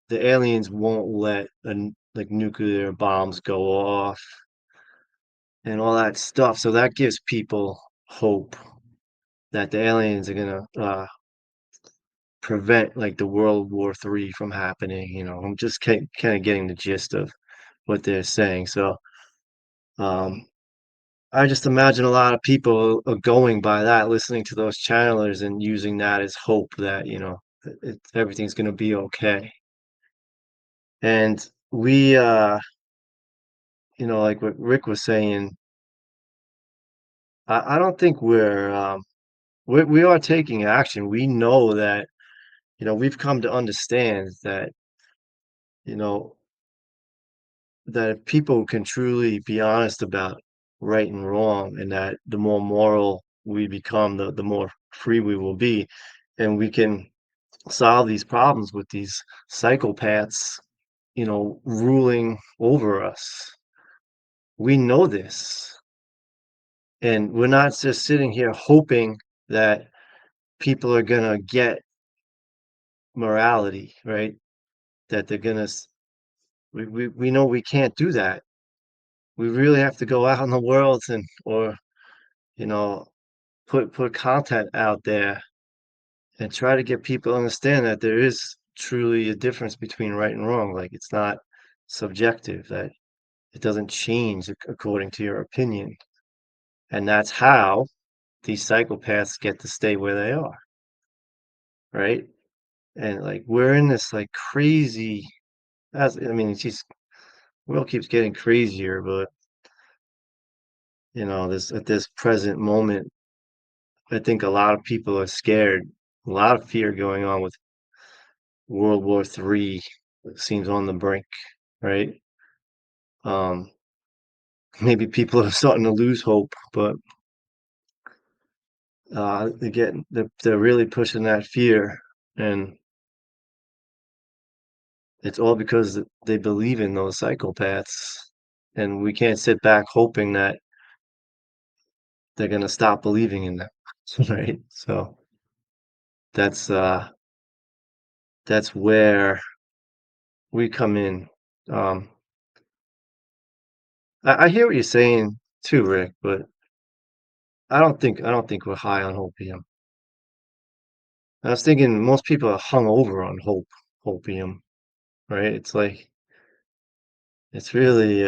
the aliens won't let like nuclear bombs go off and all that stuff. So that gives people hope that the aliens are gonna prevent like the World War III from happening. I'm just kind of getting the gist of what they're saying. So um, I just imagine a lot of people are going by that, listening to those channelers and using that as hope that everything's gonna be okay. And we, like what Rick was saying, I don't think we are taking action. We know that, we've come to understand that, you know, that if people can truly be honest about right and wrong, and that the more moral we become, the more free we will be, and we can solve these problems with these psychopaths, ruling over us. We know this. And we're not just sitting here hoping that people are going to get morality, right? That they're going to, we know we can't do that. We really have to go out in the world or, you know, put content out there and try to get people to understand that there is truly a difference between right and wrong. Like it's not subjective, that it doesn't change according to your opinion. And that's how these psychopaths get to stay where they are, right? And like we're in this like crazy it's just world keeps getting crazier, but this at this present moment, I think a lot of people are scared. A lot of fear going on with World War III. It seems on the brink, right? Um, maybe people are starting to lose hope, but they're really pushing that fear, and it's all because they believe in those psychopaths, and we can't sit back hoping that they're gonna stop believing in them, right? So that's uh that's where we come in. Um, I hear what you're saying too, Rick, but I don't think we're high on hopium. I was thinking most people are hung over on hopium, right? It's like it's really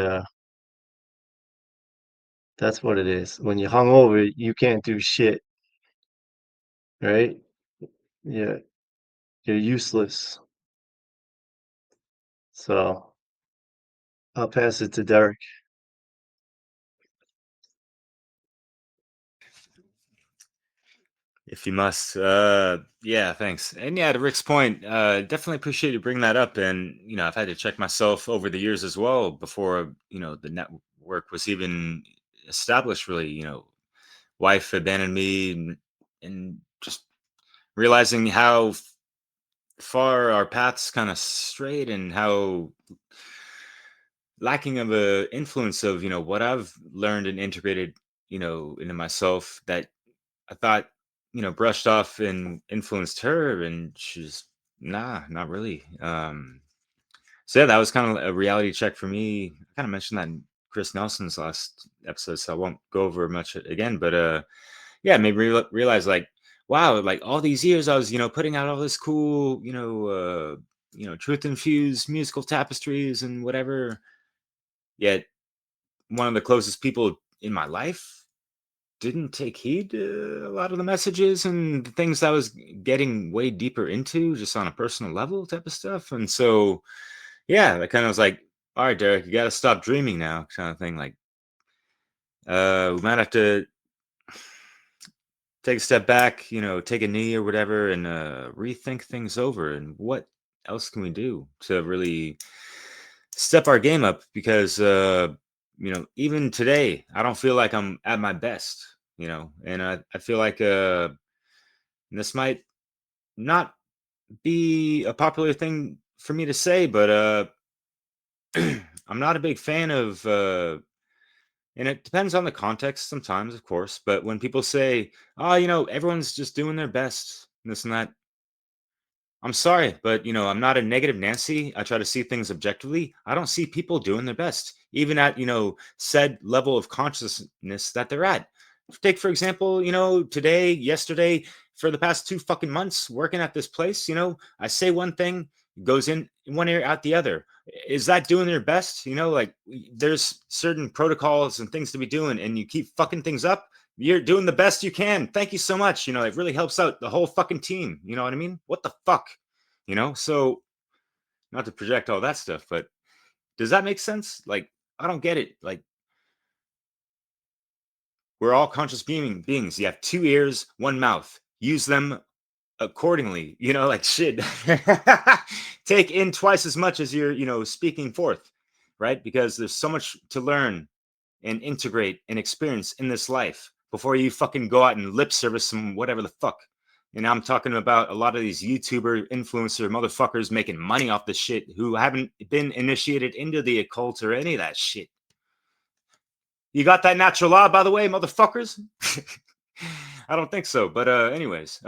that's what it is. When you're hung over, you can't do shit, right? Yeah, you're useless. So I'll pass it to Derek. If you must. Yeah, thanks. And yeah, to Rick's point, definitely appreciate you bringing that up. And, I've had to check myself over the years as well before, the network was even established, really. Wife abandoned me and just realizing how far our paths kind of strayed and how lacking of a influence of, what I've learned and integrated, into myself that I thought, brushed off and influenced her, and she's nah, not really. So yeah, that was kind of a reality check for me. I kind of mentioned that in Chris Nelson's last episode, so I won't go over much again. But yeah, it made me realize like, wow, like all these years I was, putting out all this cool, truth infused musical tapestries and whatever. Yet one of the closest people in my life didn't take heed to a lot of the messages and the things I was getting way deeper into just on a personal level type of stuff. And so, yeah, that kind of was like, all right, Derek, you got to stop dreaming now kind of thing. Like, we might have to take a step back, take a knee or whatever and rethink things over. And what else can we do to really step our game up? Because, even today, I don't feel like I'm at my best, and I feel like this might not be a popular thing for me to say, but I'm not a big fan of and it depends on the context sometimes, of course, but when people say, "Oh, everyone's just doing their best," and this and that, I'm sorry, but I'm not a negative Nancy. I try to see things objectively. I don't see people doing their best, even at said level of consciousness that they're at. Take for example, today, yesterday, for the past 2 fucking months working at this place, I say one thing, goes in one ear, out the other. Is that doing their best? Like there's certain protocols and things to be doing, and you keep fucking things up. You're doing the best you can. Thank you so much. It really helps out the whole fucking team. You know what I mean? What the fuck? So not to project all that stuff, but does that make sense? Like, I don't get it. Like, we're all conscious beings. You have 2 ears, one mouth. Use them accordingly. Like shit. Take in twice as much as you're, speaking forth, right? Because there's so much to learn and integrate and experience in this life before you fucking go out and lip service some whatever the fuck. And I'm talking about a lot of these YouTuber influencer motherfuckers making money off the shit who haven't been initiated into the occult or any of that shit. You got that natural law, by the way, motherfuckers? I don't think so. But anyways,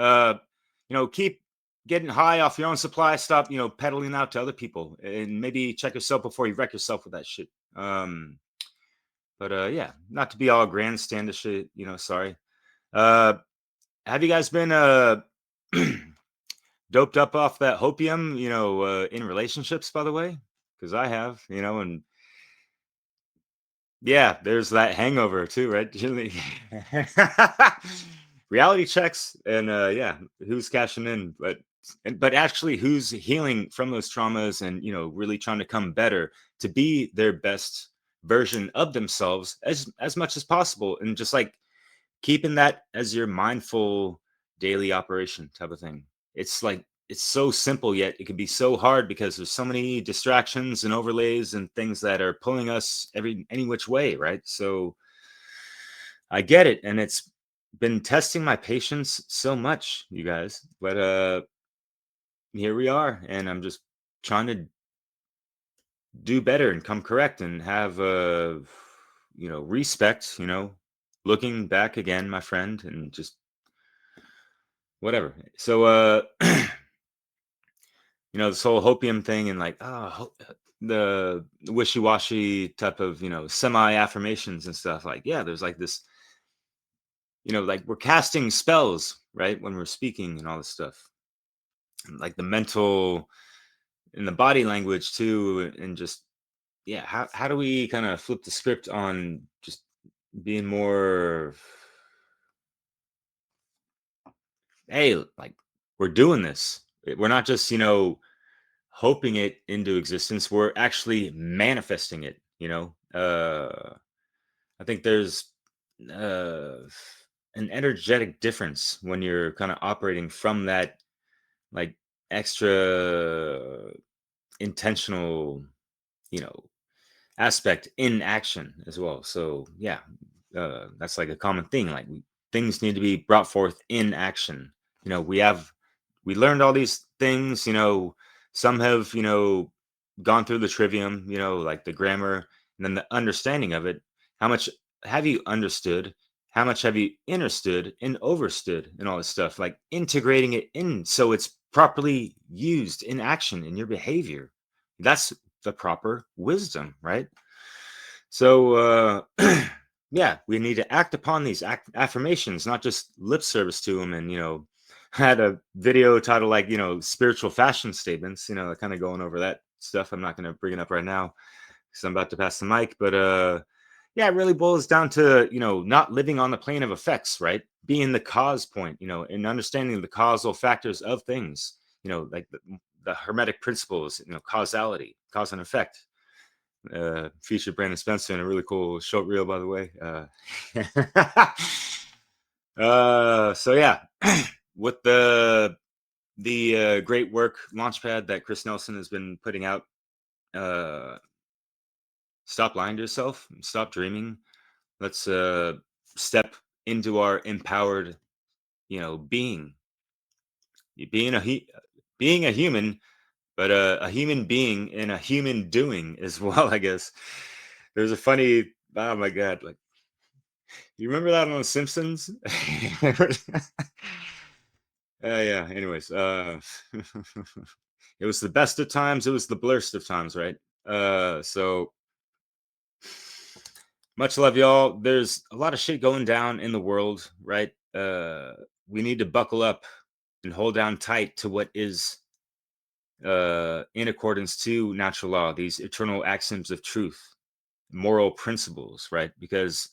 keep getting high off your own supply. Stop, peddling out to other people, and maybe check yourself before you wreck yourself with that shit. But yeah, not to be all grandstandish shit, sorry. Have you guys been doped up off that hopium, in relationships, by the way? Because I have, and yeah, there's that hangover too, right? Reality checks and yeah, who's cashing in, but actually who's healing from those traumas and really trying to come better to be their best version of themselves as much as possible, and just like keeping that as your mindful daily operation type of thing. It's like it's so simple, yet it can be so hard because there's so many distractions and overlays and things that are pulling us any which way, right? So I get it, and it's been testing my patience so much, you guys. But here we are, and I'm just trying to do better and come correct and have respect, looking back again, my friend, and just whatever. So this whole hopium thing and like the wishy-washy type of semi-affirmations and stuff, like, yeah, there's like this, like we're casting spells, right, when we're speaking and all this stuff, and like the mental and the body language too, and just yeah, how do we kind of flip the script on just being more, hey, like we're doing this, we're not just hoping it into existence, we're actually manifesting it. I think there's uh an energetic difference when you're kind of operating from that like extra intentional you know aspect in action as well. So yeah, that's like a common thing. Like things need to be brought forth in action. We learned all these things. Some have gone through the trivium. Like the grammar, and then the understanding of it. How much have you understood? How much have you understood and overstood and all this stuff? Like integrating it in so it's properly used in action in your behavior. That's the proper wisdom, right? So yeah, we need to act upon these affirmations, not just lip service to them. And I had a video titled like spiritual fashion statements, kind of going over that stuff. I'm not going to bring it up right now because I'm about to pass the mic. But yeah, it really boils down to not living on the plane of effects, right? Being the cause point, and understanding the causal factors of things, like the hermetic principles, causality, cause and effect. Featured Brandon Spencer in a really cool short reel, by the way. So yeah, with the great work Launchpad that Chris Nelson has been putting out, stop lying to yourself, stop dreaming. Let's step into our empowered, being. Being a human, but a human being in a human doing as well, I guess. There's a funny, oh my God, like, you remember that on The Simpsons? Yeah, anyways, it was the best of times, it was the blurst of times, right? So much love, y'all. There's a lot of shit going down in the world, right? We need to buckle up and hold down tight to what is in accordance to natural law, these eternal axioms of truth, moral principles, right? Because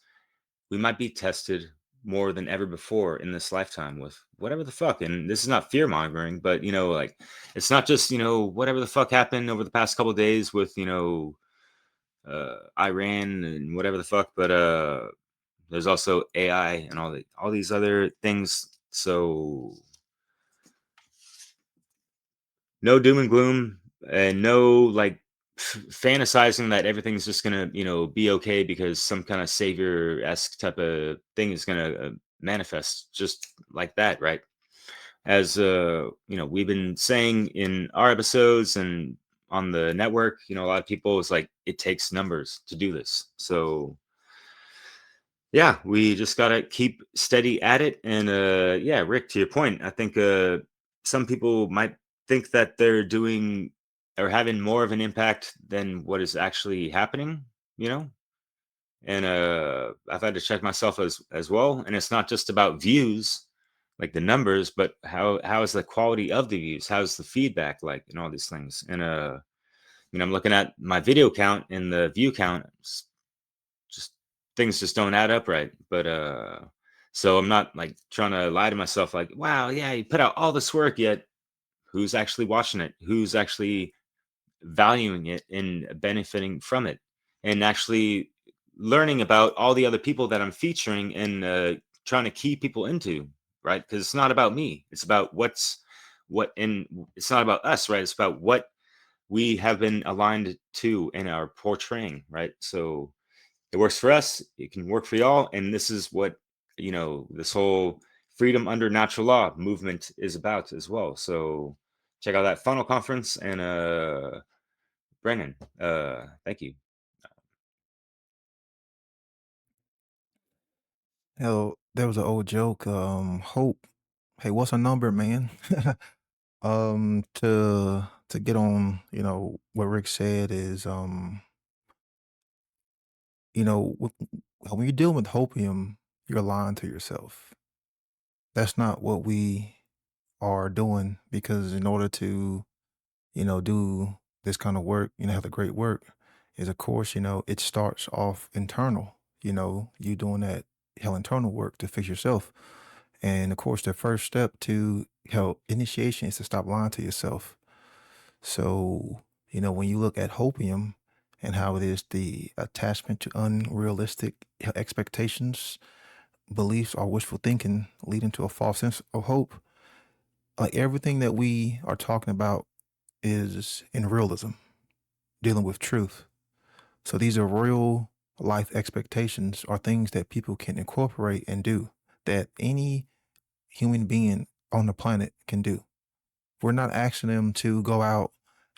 we might be tested more than ever before in this lifetime with whatever the fuck. And this is not fear mongering, but like it's not just whatever the fuck happened over the past couple of days with Iran and whatever the fuck, but there's also AI and all these other things. So no doom and gloom, and no like fantasizing that everything's just gonna be okay because some kind of savior-esque type of thing is gonna manifest just like that, right? as we've been saying in our episodes and on the network, a lot of people is like, it takes numbers to do this. So yeah, we just gotta keep steady at it. And yeah, Rick, to your point, I think some people might think that they're doing or having more of an impact than what is actually happening, you know? And I've had to check myself as well. And it's not just about views, like the numbers, but how is the quality of the views? How's the feedback like, and all these things? And I'm looking at my video count and the view count. Just things just don't add up right. But so I'm not like trying to lie to myself, like, wow, yeah, you put out all this work, yet who's actually watching it? Who's actually valuing it and benefiting from it, and actually learning about all the other people that I'm featuring and trying to key people into, right? Because it's not about me. It's about it's not about us, right? It's about what we have been aligned to and are portraying, right? So it works for us, it can work for y'all, and this is what this whole freedom under natural law movement is about as well. So check out that funnel conference. And Brennan, thank you. Hell, there was an old joke. Hope. Hey, what's a number, man? To get on, what Rick said is, when you're dealing with hopium, you're lying to yourself. That's not what we are doing, because in order to, do this kind of work, have the great work, is of course, it starts off internal. You doing that hell internal work to fix yourself. And of course, the first step to help initiation is to stop lying to yourself. So, when you look at hopium and how it is the attachment to unrealistic expectations, beliefs, or wishful thinking leading to a false sense of hope, like everything that we are talking about is in realism, dealing with truth. So these are real life expectations, or things that people can incorporate and do, that any human being on the planet can do. We're not asking them to go out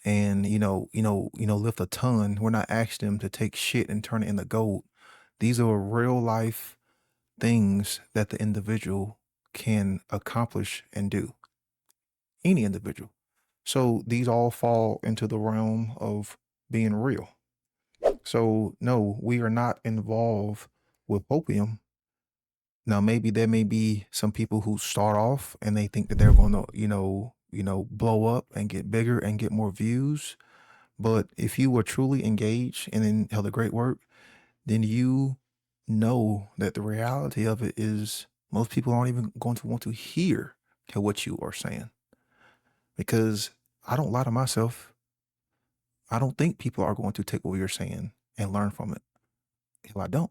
and lift a ton. We're not asking them to take shit and turn it into gold. These are real life things that the individual can accomplish and do. Any individual. So these all fall into the realm of being real. So no, we are not involved with opium. Now maybe there may be some people who start off and they think that they're going to, blow up and get bigger and get more views. But if you were truly engaged and in hell the great work, then you know that the reality of it is most people aren't even going to want to hear what you are saying. Because I don't lie to myself. I don't think people are going to take what you're saying and learn from it. Hell, I don't.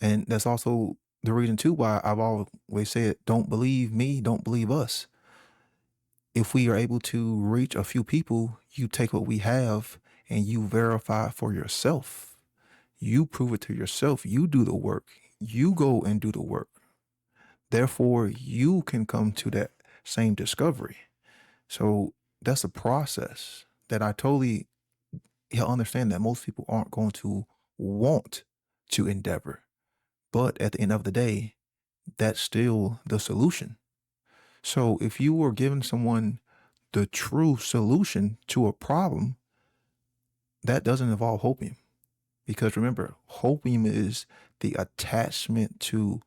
And that's also the reason too why I've always said, don't believe me, don't believe us. If we are able to reach a few people, you take what we have and you verify it for yourself. You prove it to yourself. You do the work. You go and do the work. Therefore, you can come to that same discovery. So that's a process that I totally understand that most people aren't going to want to endeavor. But at the end of the day, that's still the solution. So if you were giving someone the true solution to a problem, that doesn't involve hopium. Because remember, hopium is the attachment to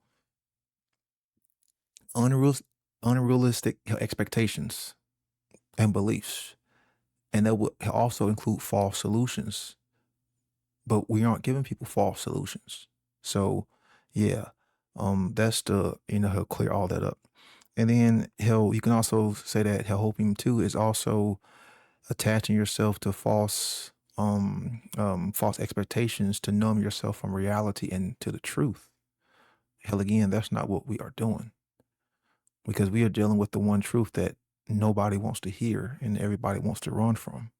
unreal, unrealistic expectations and beliefs. And that would also include false solutions. But we aren't giving people false solutions. So yeah, that's the, he'll clear all that up. And then you can also say that hopium too is also attaching yourself to false expectations to numb yourself from reality and to the truth. Hell, again, that's not what we are doing, because we are dealing with the one truth that nobody wants to hear and everybody wants to run from.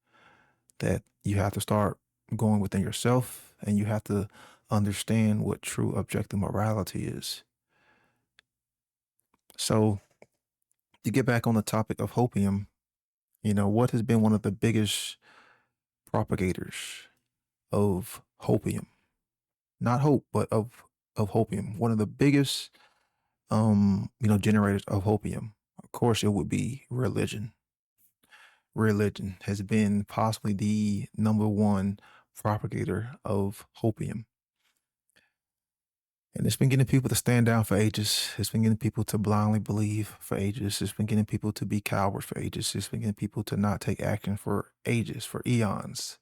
That you have to start going within yourself and you have to understand what true objective morality is. So to get back on the topic of hopium, what has been one of the biggest propagators of hopium? Not hope, but of hopium. One of the biggest generators of hopium. Of course, it would be religion. Religion has been possibly the number one propagator of hopium. And it's been getting people to stand down for ages. It's been getting people to blindly believe for ages. It's been getting people to be cowards for ages. It's been getting people to not take action for ages, for eons.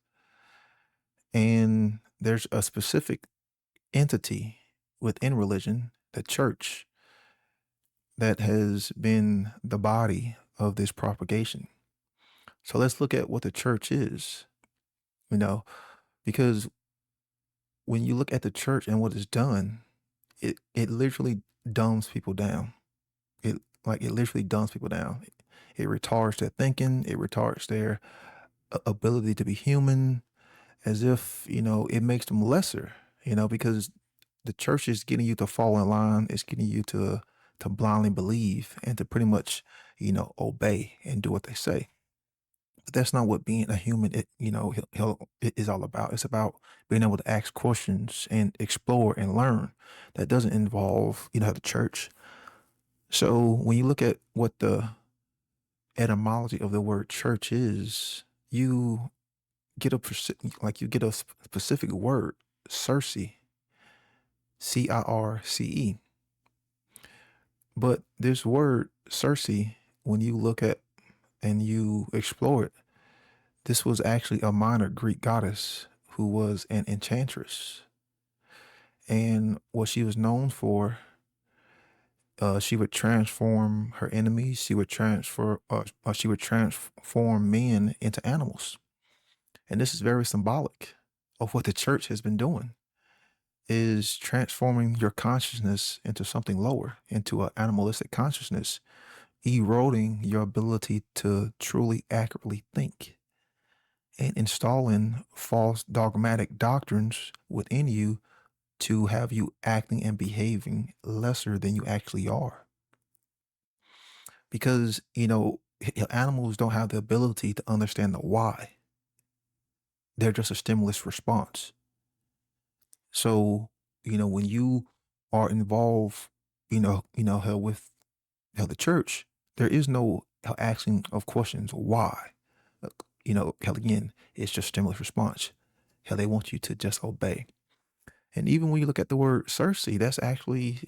And there's a specific entity within religion, the church, that has been the body of this propagation. So let's look at what the church is, because when you look at the church and what it's done, it literally dumbs people down. It literally dumbs people down. It retards their thinking. It retards their ability to be human, as if, it makes them lesser, because the church is getting you to fall in line. It's getting you to blindly believe and to pretty much, obey and do what they say. But that's not what being a human, it is all about. It's about being able to ask questions and explore and learn. That doesn't involve, the church. So when you look at what the etymology of the word church is, you get a specific word, Circe, Circe. But this word Circe, when you look at and you explore it, this was actually a minor Greek goddess who was an enchantress. And what she was known for, she would transform her enemies. She would transform men into animals. And this is very symbolic of what the church has been doing, is transforming your consciousness into something lower, into an animalistic consciousness, eroding your ability to truly accurately think, and installing false dogmatic doctrines within you to have you acting and behaving lesser than you actually are. Because, animals don't have the ability to understand the why. They're just a stimulus response. So, when you are involved, hell, with the church, there is no asking of questions why. Hell, again, it's just stimulus response. Hell, they want you to just obey. And even when you look at the word Circe, that's actually,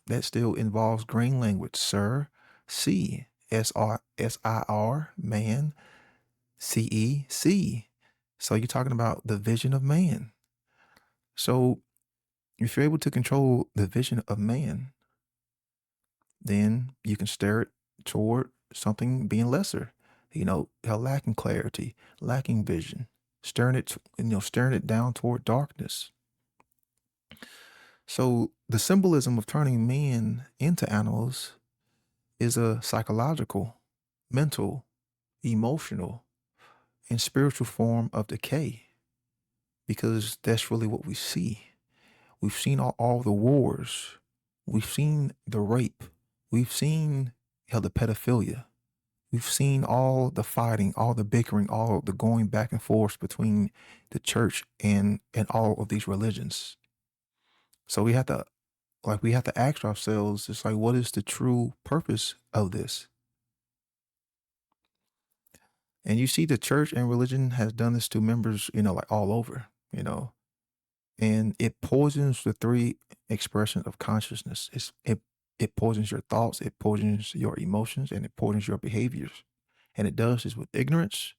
that still involves green language. Sir, C, SIR, man, CE, C. So you're talking about the vision of man. So if you're able to control the vision of man, then you can steer it toward something being lesser, lacking clarity, lacking vision, steering it down toward darkness. So the symbolism of turning men into animals is a psychological, mental, emotional, and spiritual form of decay, because that's really what we see. We've seen all the wars. We've seen the rape. We've seen the pedophilia. We've seen all the fighting, all the bickering, all the going back and forth between the church and all of these religions. So we have to ask ourselves, it's like, what is the true purpose of this? And you see the church and religion has done this to members, all over, and it poisons the three expressions of consciousness. It poisons your thoughts, it poisons your emotions, and it poisons your behaviors. And it does this with ignorance,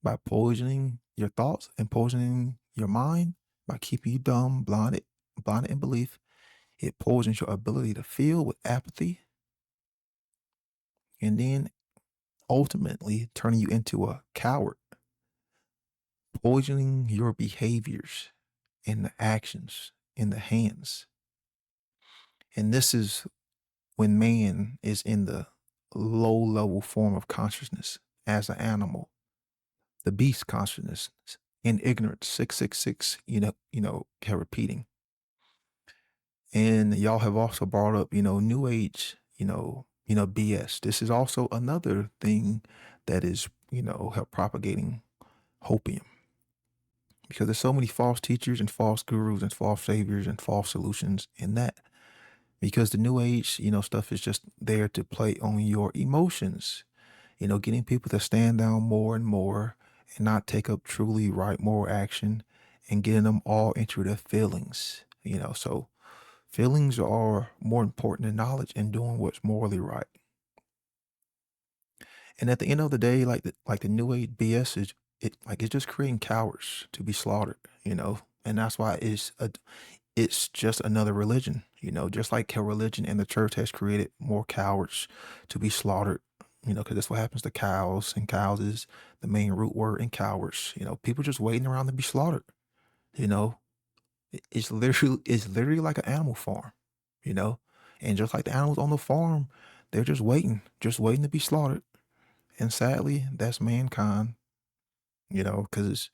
by poisoning your thoughts and poisoning your mind, by keeping you dumb, blinded in belief. It poisons your ability to feel with apathy, and then ultimately turning you into a coward, poisoning your behaviors and the actions in the hands. And this is when man is in the low level form of consciousness as an animal, the beast consciousness, in ignorance, 666, kept repeating. And y'all have also brought up, New Age, BS. This is also another thing that is, help propagating hopium, because there's so many false teachers and false gurus and false saviors and false solutions in that. Because the new age, stuff is just there to play on your emotions, getting people to stand down more and more and not take up truly right moral action, and getting them all into their feelings, so feelings are more important than knowledge and doing what's morally right. And at the end of the day, like the new age BS is, it's just creating cowards to be slaughtered, and that's why it's just another religion, just like how religion and the church has created more cowards to be slaughtered, because that's what happens to cows, and cows is the main root word in cowards, people just waiting around to be slaughtered, you know. It's literally like an animal farm, you know, and just like the animals on the farm, they're just waiting to be slaughtered. And sadly, that's mankind, because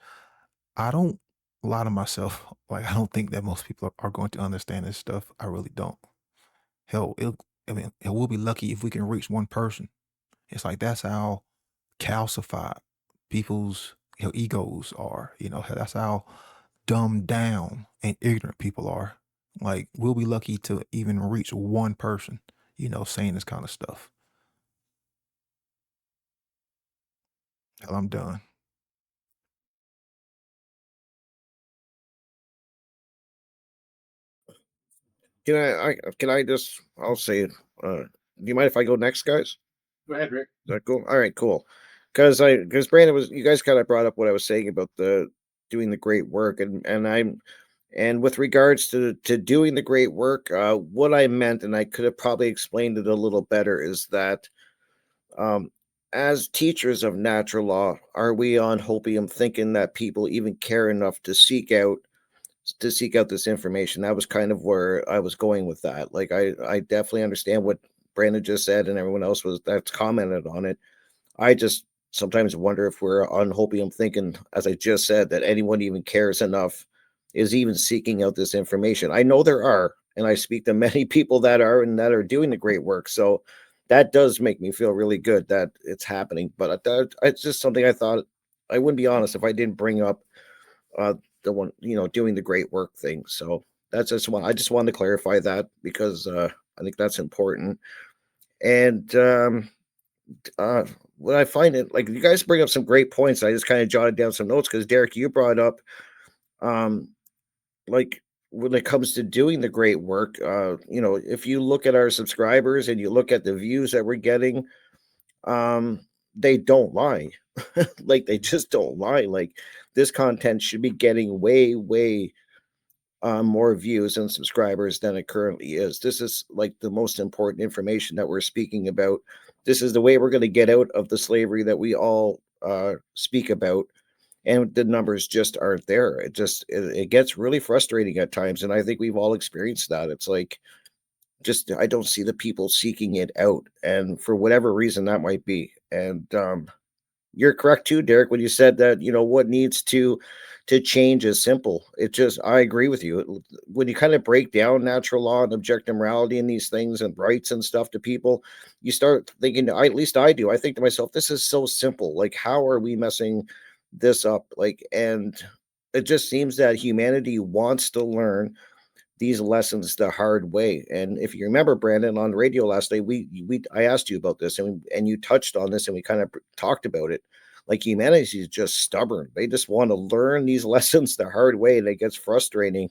I don't lie to myself. Like, I don't think that most people are going to understand this stuff. I really don't. Hell, we'll be lucky if we can reach one person. It's like that's how calcified people's egos are. That's how dumbed down and ignorant people are. Like, we'll be lucky to even reach one person, saying this kind of stuff. Hell, I'm done. Can I just I'll say it. Do you mind if I go next, guys? Go ahead, Rick. Is that cool? All right, cool. Because Brandon was you guys kind of brought up what I was saying about the doing the great work, and with regards to doing the great work, what I meant, and I could have probably explained it a little better, is that um, as teachers of natural law, are we on Hopium thinking that people even care enough to seek out this information? That was kind of where I was going with that. Like I definitely understand what Brandon just said and everyone else was that's commented on it. I just sometimes wonder if we're on Hopium thinking, as I just said, that anyone even cares enough, is even seeking out this information. I know there are, and I speak to many people that are and that are doing the great work. So that does make me feel really good that it's happening. But it's just something I thought I wouldn't be honest if I didn't bring up uh, the one, doing the great work thing. So that's just one. I just wanted to clarify that because I think that's important. And uh, what I find it like you guys bring up some great points. I just kind of jotted down some notes because Derek, you brought up um, like when it comes to doing the great work. If you look at our subscribers and you look at the views that we're getting, um, they don't lie. Like they just don't lie. Like this content should be getting way, way more views and subscribers than it currently is. This is like the most important information that we're speaking about. This is the way we're going to get out of the slavery that we all speak about. And the numbers just aren't there. It gets really frustrating at times. And I think we've all experienced that. It's like, just, I don't see the people seeking it out. And for whatever reason that might be. And you're correct too, Derek, when you said that, what needs to change is simple. It just I agree with you. When you kind of break down natural law and objective morality and these things and rights and stuff to people, you start thinking, at least I do. I think to myself, this is so simple. Like, how are we messing this up? Like, and it just seems that humanity wants to learn these lessons the hard way. And if you remember, Brandon, on radio last night, we I asked you about this, and you touched on this, and we kind of talked about it. Like, humanity is just stubborn; they just want to learn these lessons the hard way, and it gets frustrating.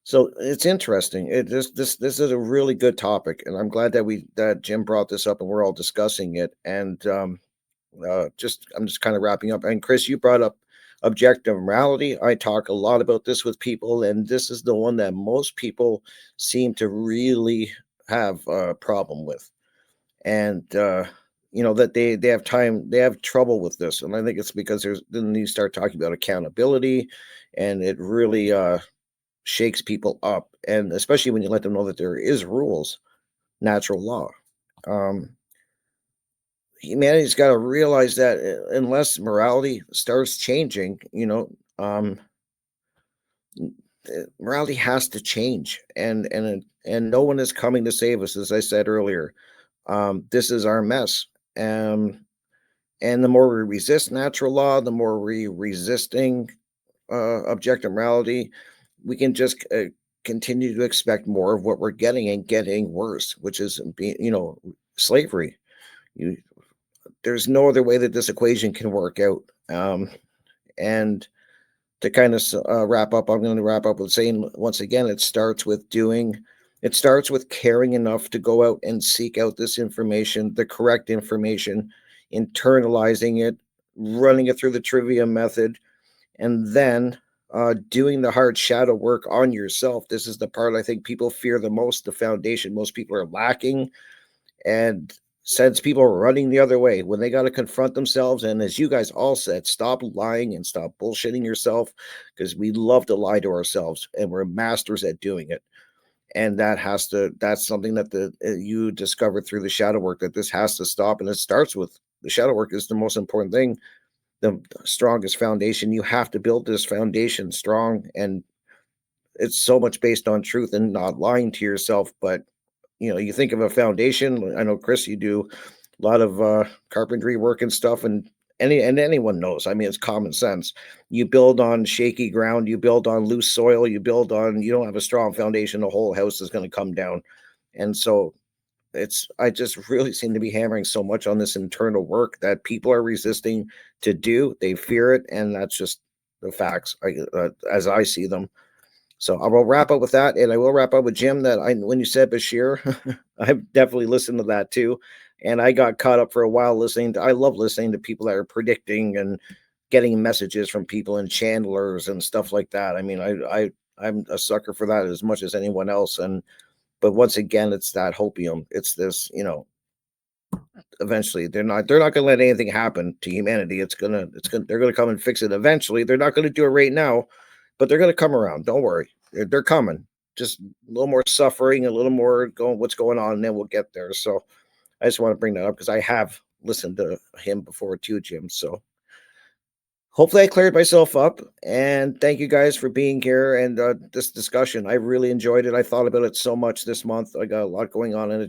So it's interesting. It just this is a really good topic, and I'm glad that Jim brought this up, and we're all discussing it. And I'm just kind of wrapping up. And Chris, you brought up objective morality. I talk a lot about this with people, and this is the one that most people seem to really have a problem with. And that they have trouble with this, and I think it's because then you start talking about accountability, and it really shakes people up, and especially when you let them know that there is rules, natural law. Um, Humanity's got to realize that unless morality starts changing, morality has to change, and no one is coming to save us, as I said earlier. This is our mess. And the more we resist natural law, the more we resisting objective morality, we can just continue to expect more of what we're getting and getting worse, which is being, slavery. You, there's no other way that this equation can work out. And to kind of wrap up, I'm going to wrap up with saying once again, it starts with caring enough to go out and seek out this information, the correct information, internalizing it, running it through the trivia method, and then doing the hard shadow work on yourself. This is the part I think people fear the most, the foundation most people are lacking, and sends people running the other way when they got to confront themselves. And as you guys all said, stop lying and stop bullshitting yourself, because we love to lie to ourselves and we're masters at doing it. And that's something that you discover through the shadow work, that this has to stop. And it starts with the shadow work is the most important thing, the strongest foundation. You have to build this foundation strong, and it's so much based on truth and not lying to yourself. But you think of a foundation. I know, Chris, you do a lot of carpentry work and stuff, and anyone knows. I mean, it's common sense. You build on shaky ground, you build on loose soil, you don't have a strong foundation, the whole house is going to come down. And so I just really seem to be hammering so much on this internal work that people are resisting to do. They fear it, and that's just the facts, as I see them. So I will wrap up with that, and I will wrap up with Jim. When you said Bashir, I've definitely listened to that too, and I got caught up for a while listening. I love listening to people that are predicting and getting messages from people and channelers and stuff like that. I mean, I'm a sucker for that as much as anyone else. But once again, it's that hopium. It's this, eventually they're not going to let anything happen to humanity. They're going to come and fix it eventually. They're not going to do it right now, but they're going to come around. Don't worry. They're coming. Just a little more suffering, a little more what's going on, and then we'll get there. So I just want to bring that up because I have listened to him before too, Jim. So hopefully I cleared myself up, and thank you guys for being here and this discussion. I really enjoyed it. I thought about it so much this month. I got a lot going on, and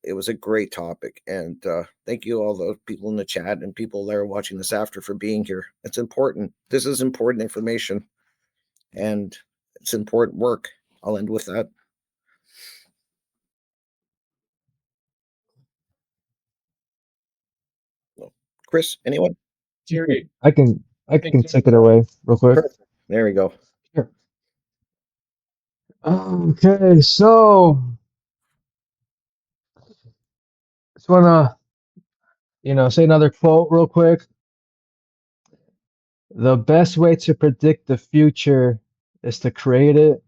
it was a great topic. And thank you all the people in the chat and people that are watching this after for being here. It's important. This is important information, and it's important work. I'll end with that. Chris, anyone? Jerry, I can take it away real quick. Perfect. There we go. Sure. Okay, so just wanna say another quote real quick. The best way to predict the future is to create it.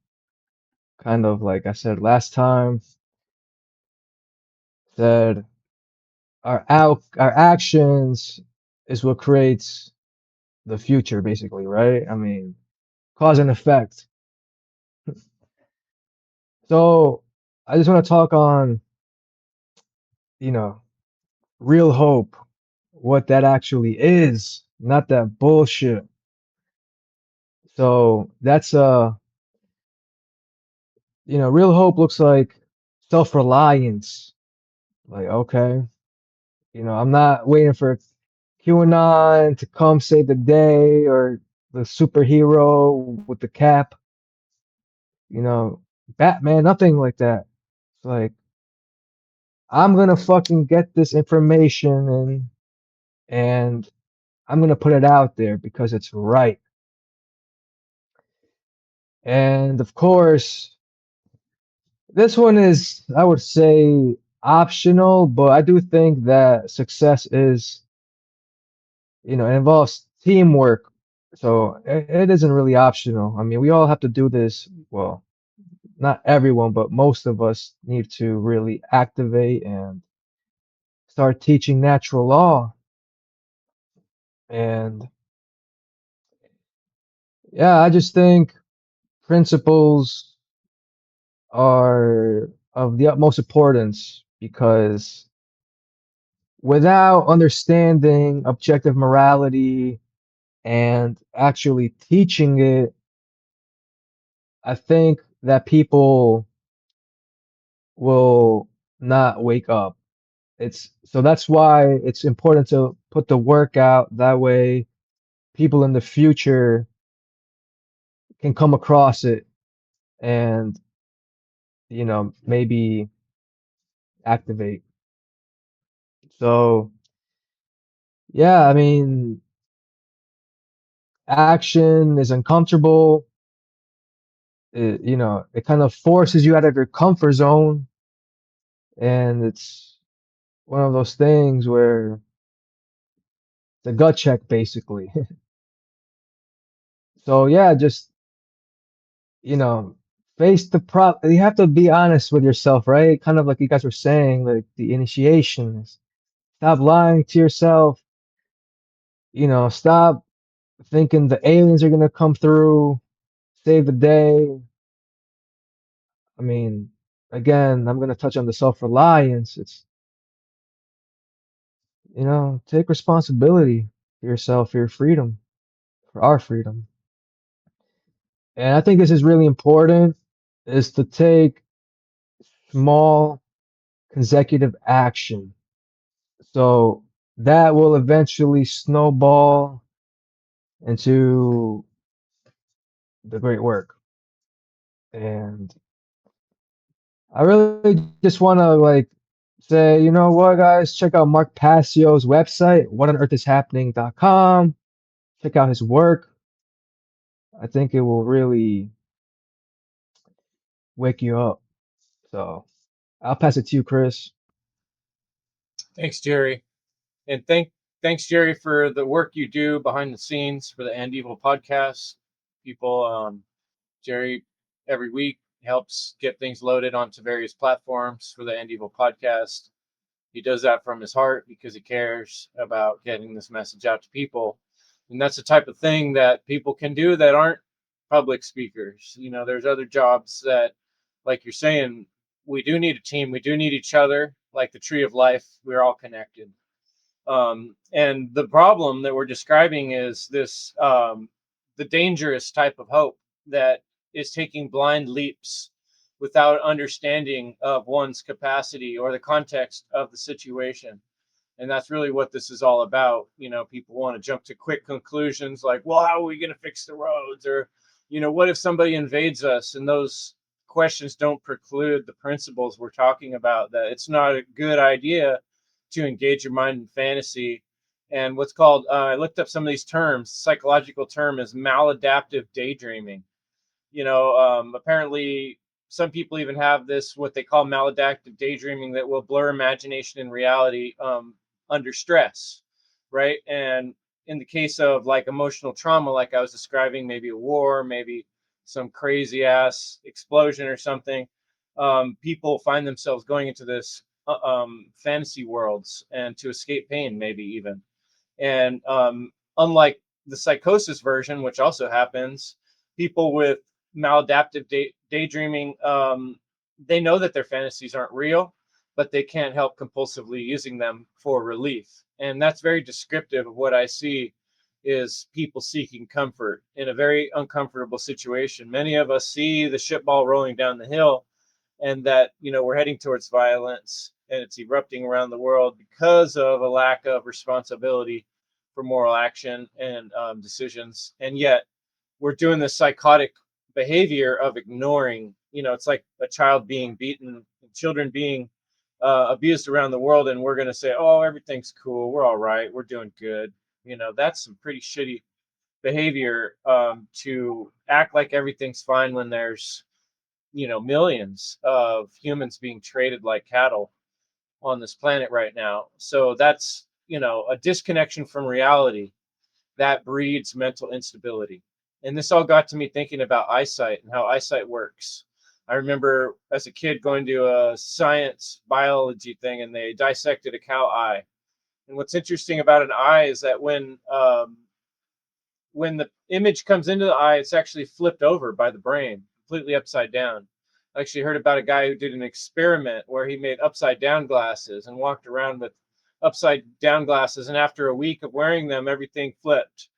Kind of like I said last time. Said our actions is what creates the future, basically, right? I mean, cause and effect. So I just want to talk on, real hope, what that actually is, not that bullshit. So that's real hope looks like self-reliance. Like, okay, I'm not waiting for QAnon to come save the day or the superhero with the cap, Batman, nothing like that. It's like I'm gonna fucking get this information and I'm gonna put it out there because it's right. And of course, this one is, I would say, optional, but I do think that success is, it involves teamwork. So it isn't really optional. I mean, we all have to do this. Well, not everyone, but most of us need to really activate and start teaching natural law. And yeah, I just think principles are of the utmost importance because without understanding objective morality and actually teaching it, I think that people will not wake up. So that's why it's important to put the work out. That way, people in the future can come across it and, maybe activate. So, yeah, I mean, action is uncomfortable. It kind of forces you out of your comfort zone, and it's one of those things where it's a gut check, basically. So, yeah, just, you know, face the you have to be honest with yourself, right? Kind of like you guys were saying, like the initiations. Stop lying to yourself. Stop thinking the aliens are gonna come through, save the day. I mean, again, I'm gonna touch on the self-reliance. It's, take responsibility for yourself, for your freedom, for our freedom. And I think this is really important, is to take small consecutive action. So that will eventually snowball into the great work. And I really just want to say, you know what, guys, check out Mark Passio's website, whatonearthishappening.com. Check out his work. I think it will really wake you up. So I'll pass it to you, Chris. Thanks, Jerry. And thanks, Jerry, for the work you do behind the scenes for the And Evil podcast. People, Jerry, every week helps get things loaded onto various platforms for the And Evil podcast. He does that from his heart because he cares about getting this message out to people. And that's the type of thing that people can do that aren't public speakers. There's other jobs that, like you're saying, we do need a team. We do need each other. Like the tree of life, we're all connected. And the problem that we're describing is this, the dangerous type of hope that is taking blind leaps without understanding of one's capacity or the context of the situation. And that's really what this is all about. People want to jump to quick conclusions like, well, how are we going to fix the roads? Or, what if somebody invades us? And those questions don't preclude the principles we're talking about, that it's not a good idea to engage your mind in fantasy. And what's called, I looked up some of these terms, psychological term is maladaptive daydreaming. Apparently some people even have this, what they call maladaptive daydreaming, that will blur imagination and reality under stress, right? And in the case of like emotional trauma, like I was describing, maybe a war, maybe some crazy ass explosion or something, people find themselves going into this fantasy worlds and to escape pain, maybe even. And unlike the psychosis version, which also happens, people with maladaptive daydreaming, they know that their fantasies aren't real, but they can't help compulsively using them for relief. And that's very descriptive of what I see is people seeking comfort in a very uncomfortable situation. Many of us see the ship ball rolling down the hill, and that we're heading towards violence and it's erupting around the world because of a lack of responsibility for moral action and decisions. And yet we're doing this psychotic behavior of ignoring, it's like a child being beaten, children being abused around the world, and we're going to say, oh, everything's cool, we're all right, we're doing good. That's some pretty shitty behavior, to act like everything's fine when there's millions of humans being traded like cattle on this planet right now. So that's a disconnection from reality that breeds mental instability. And this all got to me thinking about eyesight and how eyesight works. I remember as a kid going to a science biology thing, and they dissected a cow eye. And what's interesting about an eye is that when the image comes into the eye, it's actually flipped over by the brain, completely upside down. I actually heard about a guy who did an experiment where he made upside down glasses and walked around with upside down glasses. And after a week of wearing them, everything flipped.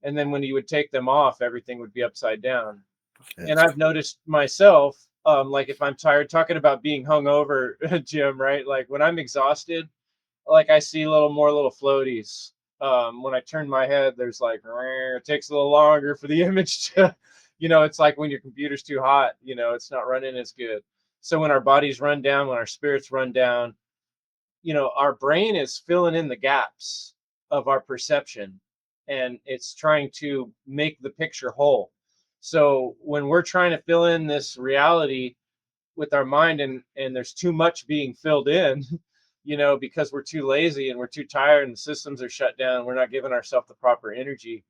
And then when he would take them off, everything would be upside down. And That's I've noticed myself Like if I'm tired, talking about being hungover, Jim, right? Like when I'm exhausted, like I see little floaties. When I turn my head, there's like it takes a little longer for the image to, it's like when your computer's too hot, it's not running as good. So when our bodies run down, when our spirits run down, our brain is filling in the gaps of our perception, and it's trying to make the picture whole. So when we're trying to fill in this reality with our mind, and there's too much being filled in, because we're too lazy and we're too tired and the systems are shut down, we're not giving ourselves the proper energy,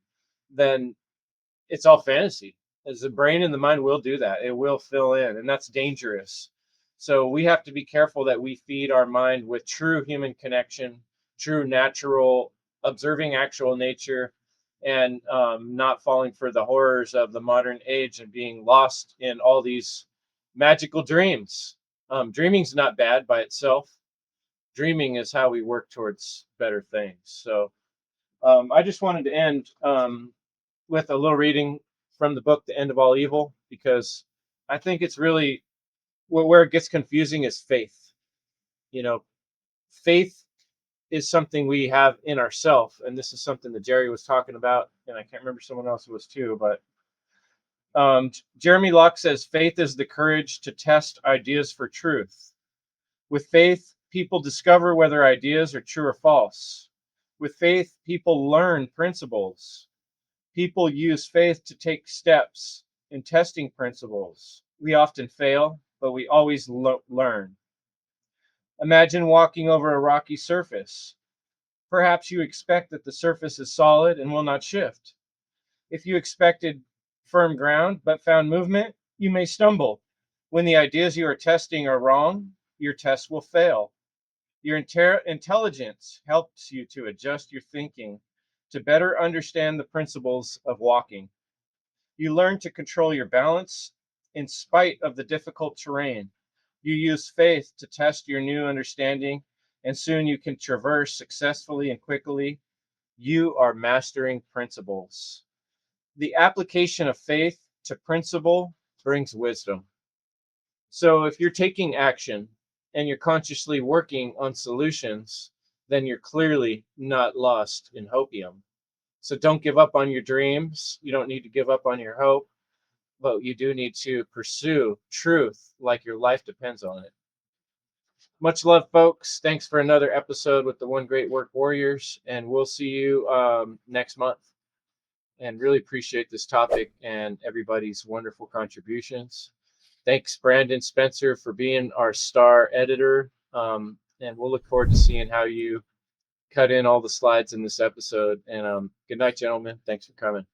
then it's all fantasy. As the brain and the mind will do that, it will fill in, and that's dangerous. So we have to be careful that we feed our mind with true human connection, true natural, observing actual nature, and not falling for the horrors of the modern age and being lost in all these magical dreams. Dreaming's not bad by itself. Dreaming is how we work towards better things. So I just wanted to end with a little reading from the book The End of All Evil, because I think it's really where it gets confusing is faith. Faith is something we have in ourselves, and this is something that Jerry was talking about, and I can't remember, someone else was too, but Jeremy Locke says faith is the courage to test ideas for truth. With faith, people discover whether ideas are true or false. With faith, people learn principles. People use faith to take steps in testing principles. We often fail, but we always learn. Imagine walking over a rocky surface. Perhaps you expect that the surface is solid and will not shift. If you expected firm ground but found movement, you may stumble. When the ideas you are testing are wrong, your test will fail. Your intelligence helps you to adjust your thinking to better understand the principles of walking. You learn to control your balance in spite of the difficult terrain. You use faith to test your new understanding, and soon you can traverse successfully and quickly. You are mastering principles. The application of faith to principle brings wisdom. So if you're taking action and you're consciously working on solutions, then you're clearly not lost in hopium. So don't give up on your dreams. You don't need to give up on your hope, but you do need to pursue truth like your life depends on it. Much love, folks. Thanks for another episode with the One Great Work Warriors, and we'll see you next month. And really appreciate this topic and everybody's wonderful contributions. Thanks, Brandon Spencer, for being our star editor. And we'll look forward to seeing how you cut in all the slides in this episode. And good night, gentlemen. Thanks for coming.